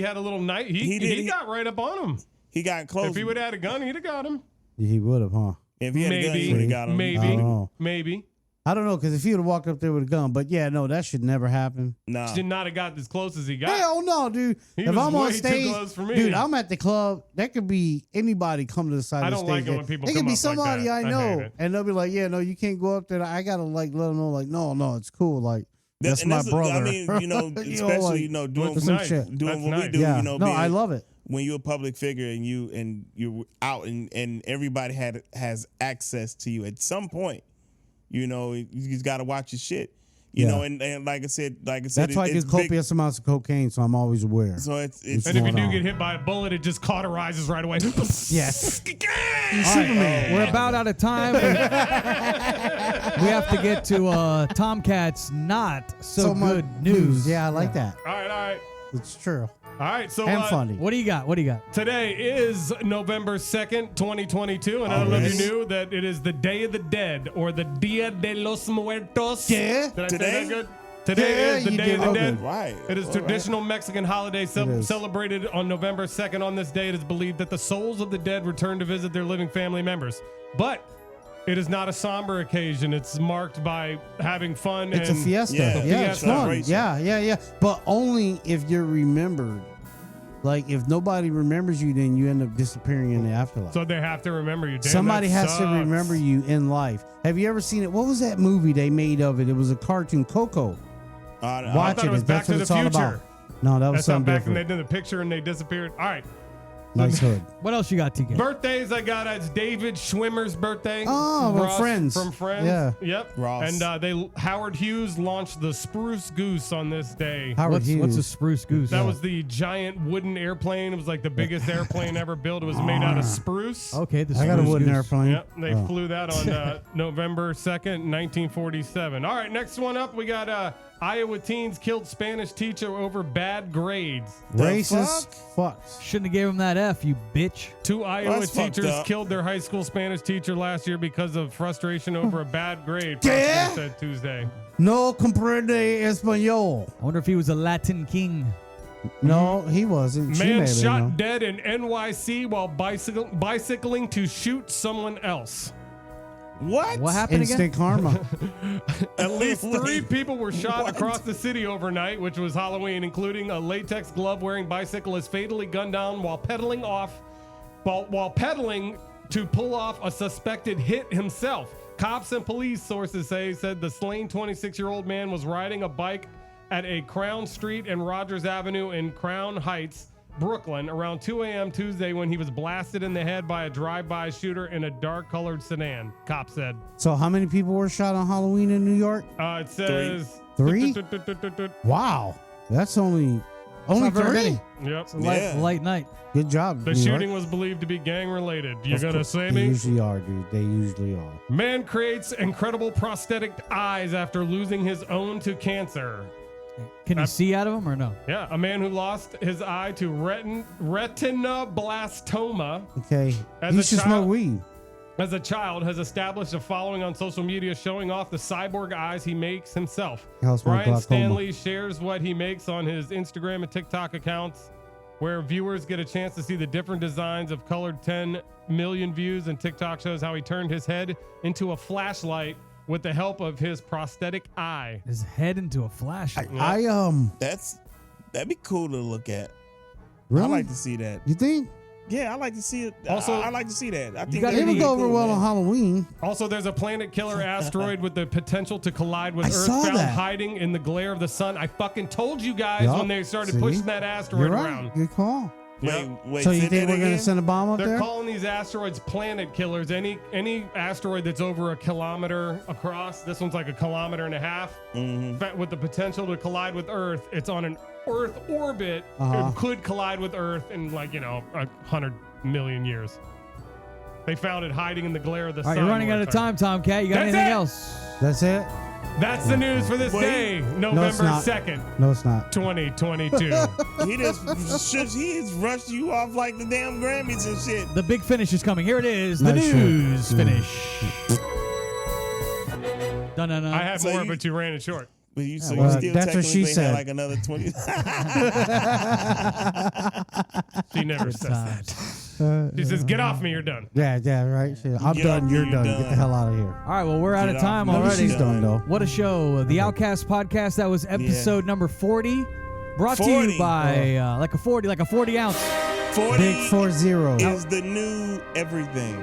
had a little knife. He did. got right up on him. He got close. If he would have had a gun, he'd have got him. he would have, huh? If he had a gun, he would have got him. I don't know. Maybe. I don't know, because if he would have walked up there with a gun, but yeah, no, that should never happen. Nah. Should not have got as close as he got. Hell no, dude. He If was I'm on way too stage, close for me. dude, I'm at the club. That could be anybody come to the side I of the don't stage. like it when people It come could be up like somebody that. I I hate know, it. and they'll be like, "Yeah, no, you can't go up there." I gotta like let them know, like, no, it's cool. Like that's And my I brother. mean, especially like, doing some nice. shit. doing That's what nice. we do. Yeah, You know, no, being, I love it. when you're a public figure and you're out and everybody has access to you at some point. You know, you just got to watch your shit. You Yeah. know, and like I said, That's why I do it's big. copious amounts of cocaine, so I'm always aware. So it's And if you going do on? get hit by a bullet, it just cauterizes right away. Yes. Superman. We're about out of time. We have to get to Tomcat's not so much good news. Yeah, I like that. All right. It's true All right. So and funny. What do you got? today is November 2nd, 2022. And I don't know if you knew that it is the Day of the Dead or the Dia de los Muertos. Yeah. Did I Today? say that good? Today Yeah, is the you Day did of the good. Dead. Right. It is All right. traditional Mexican holiday is. celebrated on November 2nd. On this day, it is believed that the souls of the dead return to visit their living family members. But it is not a somber occasion. It's marked by having fun. It's a and fiesta. Yeah, Yeah, it's fun. celebration. Yeah. But only if you're remembered. Like, if nobody remembers you, then you end up disappearing in the afterlife. So they have to remember you. Damn, Somebody that has to sucks. remember you in life. Have you ever seen it? What was that movie they made of it? It was a cartoon, Coco. Watch thought it was That's Back what to it's the all Future. about. No, that was That's not something back when they different. did the picture and they disappeared. All right. Nice hood. What else you got, TK? Birthdays I got. It's David Schwimmer's birthday. Oh, well, Ross Friends. From Friends. Yeah. Yep. Ross. And Howard Hughes launched the Spruce Goose on this day. Howard What's Hughes. a spruce goose? That was the giant wooden airplane. It was like the biggest airplane ever built. It was made out of spruce. Okay, the I got a spruce wooden goose. airplane. Yep, they Oh. flew that on November 2nd, 1947. All right, next one up, we got Iowa teens killed Spanish teacher over bad grades. Racist fucks. Shouldn't have gave him that F, you bitch. 2 Iowa that's fucked teachers up. killed their high school Spanish teacher last year because of frustration over a bad grade. Yeah? Prosecutors said Tuesday. No comprende español. I wonder if he was a Latin king. No, he wasn't. She may Man have been, shot though. dead in NYC while bicycling to shoot someone else. What? What happened Instant again? karma. At least 3 people were shot across the city overnight, which was Halloween, including a latex glove-wearing bicyclist fatally gunned down while pedaling to pull off a suspected hit himself. Cops and police sources said the slain 26-year-old man was riding a bike at a Crown Street and Rogers Avenue in Crown Heights, Brooklyn, around 2 a.m. Tuesday when he was blasted in the head by a drive-by shooter in a dark-colored sedan, cops said. So how many people were shot on Halloween in New York? It says... Three? Wow. That's only not very 3? many. Yep. Yeah. Light night. Good job. The New shooting York. was believed to be gang-related. You gonna course. say They me? usually are, dude. They usually are. Man creates incredible prosthetic eyes after losing his own to cancer. Can you see out of him or no? Yeah, a man who lost his eye to retinoblastoma Okay. As You a should child- smoke weed. as a child has established a following on social media showing off the cyborg eyes he makes himself. How's my Brian glaucoma? Stanley shares what he makes on his Instagram and TikTok accounts, where viewers get a chance to see the different designs of colored 10 million views, and TikTok shows how he turned his head into a flashlight with the help of his prosthetic eye. His head into a flashlight. That'd be cool to look at. Really? I like to see that. You think? Yeah, I like to see it. Also, I like to see that. I think gotta It would be go over cool, well man. on Halloween. Also, there's a planet killer asteroid with the potential to collide with I Earth saw found that. hiding in the glare of the sun. I fucking told you guys Yup. when they started See? pushing that asteroid You're right. around. Good call. Wait, So you say think that we're going again? to send a bomb up They're there? calling these asteroids planet killers. Any asteroid that's over a kilometer across, this one's like a kilometer and a half, with the potential to collide with Earth. It's on an Earth orbit. It could collide with Earth in 100 million years. They found it hiding in the glare of the All sun. right, you're running out of time, Tomcat. You got That's anything it. else? That's it? That's the news for this Wait. day, it's November not. 2nd, No, it's not. 2022. He just rushed you off like the damn Grammys and shit. The big finish is coming. Here it is. The Nice shirt. news Yeah. finish. Dun-dun-dun. I had So more, you- but you ran it short. But you, so well, you still that's what she technically said. had like another 20. She never Good says times. that. She says, "Get off me, you're done." Yeah, right. Shit. I'm Get done. off, You're you're done. done. Get the hell out of here. All right, well, we're out of Get time off. Maybe already. she's done, though. What a show. The Outcast podcast. That was episode number 40. Brought to 40. you by like a 40 ounce. 40 Big 40. is the new everything.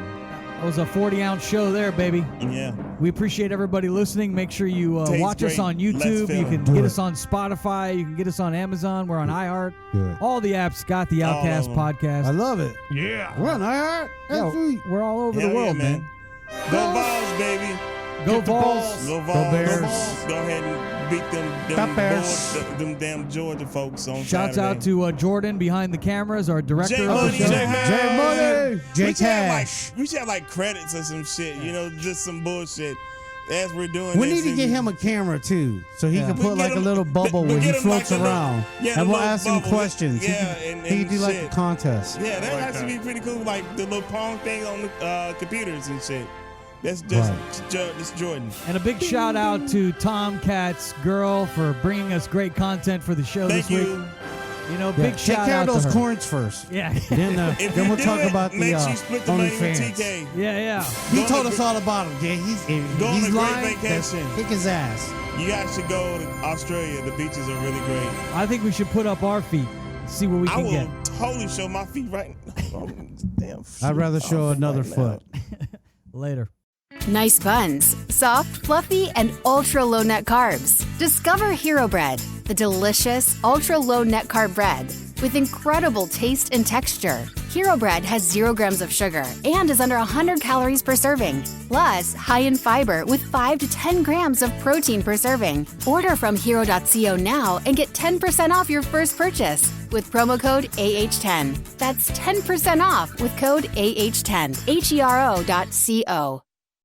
That was a 40 ounce show there, baby. Yeah. We appreciate everybody listening. Make sure you Tastes watch us great. on Let's YouTube. You film. can Do get it. us on Spotify. You can get us on Amazon. We're on iHeart. Good. All the apps got the All of Outcast them. podcast. I love it. Yeah. We're on iHeart. That's Yeah, sweet. we're all over Hell the world, yeah, man. Go Vols, baby. Go Get the Vols. balls. Go Vols. Bears. Go ahead and beat them Bears. them damn Georgia folks on Shouts Saturday. out to Jordan behind the cameras, our director J of the Money, show. J Man. J Money. J We should have like Cash. we should have like credits or some shit, just some bullshit as we're doing. We this need to and- get him a camera too, so he Yeah. can We put get like a him- little bubble we where he get him floats like a little- around, yeah, and the we'll little ask him bubble. questions. Yeah, he and can do like shit. a contest. Yeah, that like has to that. be pretty cool, like the little Pong thing on the computers and shit. That's just it's Jordan. And a big shout out to Tomcat's girl for bringing us great content for the show Thank this week. you. You know, Yeah, big take shout care out of those to her. corns first. Yeah, Then, If then you we'll do talk it, about the make sure you split the money with OnlyFans. TK. yeah. He Go on told a us gr- all about him. Yeah, he's Go on he's a great lying. That's- vacation. Kick his ass. You guys should go to Australia. The beaches are really great. I think we should put up our feet, see what we I can will get. totally show my feet right now. Damn. I'd rather show off another right foot. now. Later. Nice buns, soft, fluffy, and ultra low net carbs. Discover Hero Bread, the delicious ultra low net carb bread with incredible taste and texture. Hero Bread has 0 grams of sugar and is under 100 calories per serving. Plus, high in fiber with 5 to 10 grams of protein per serving. Order from hero.co now and get 10% off your first purchase with promo code AH10. That's 10% off with code AH10. HERO.co.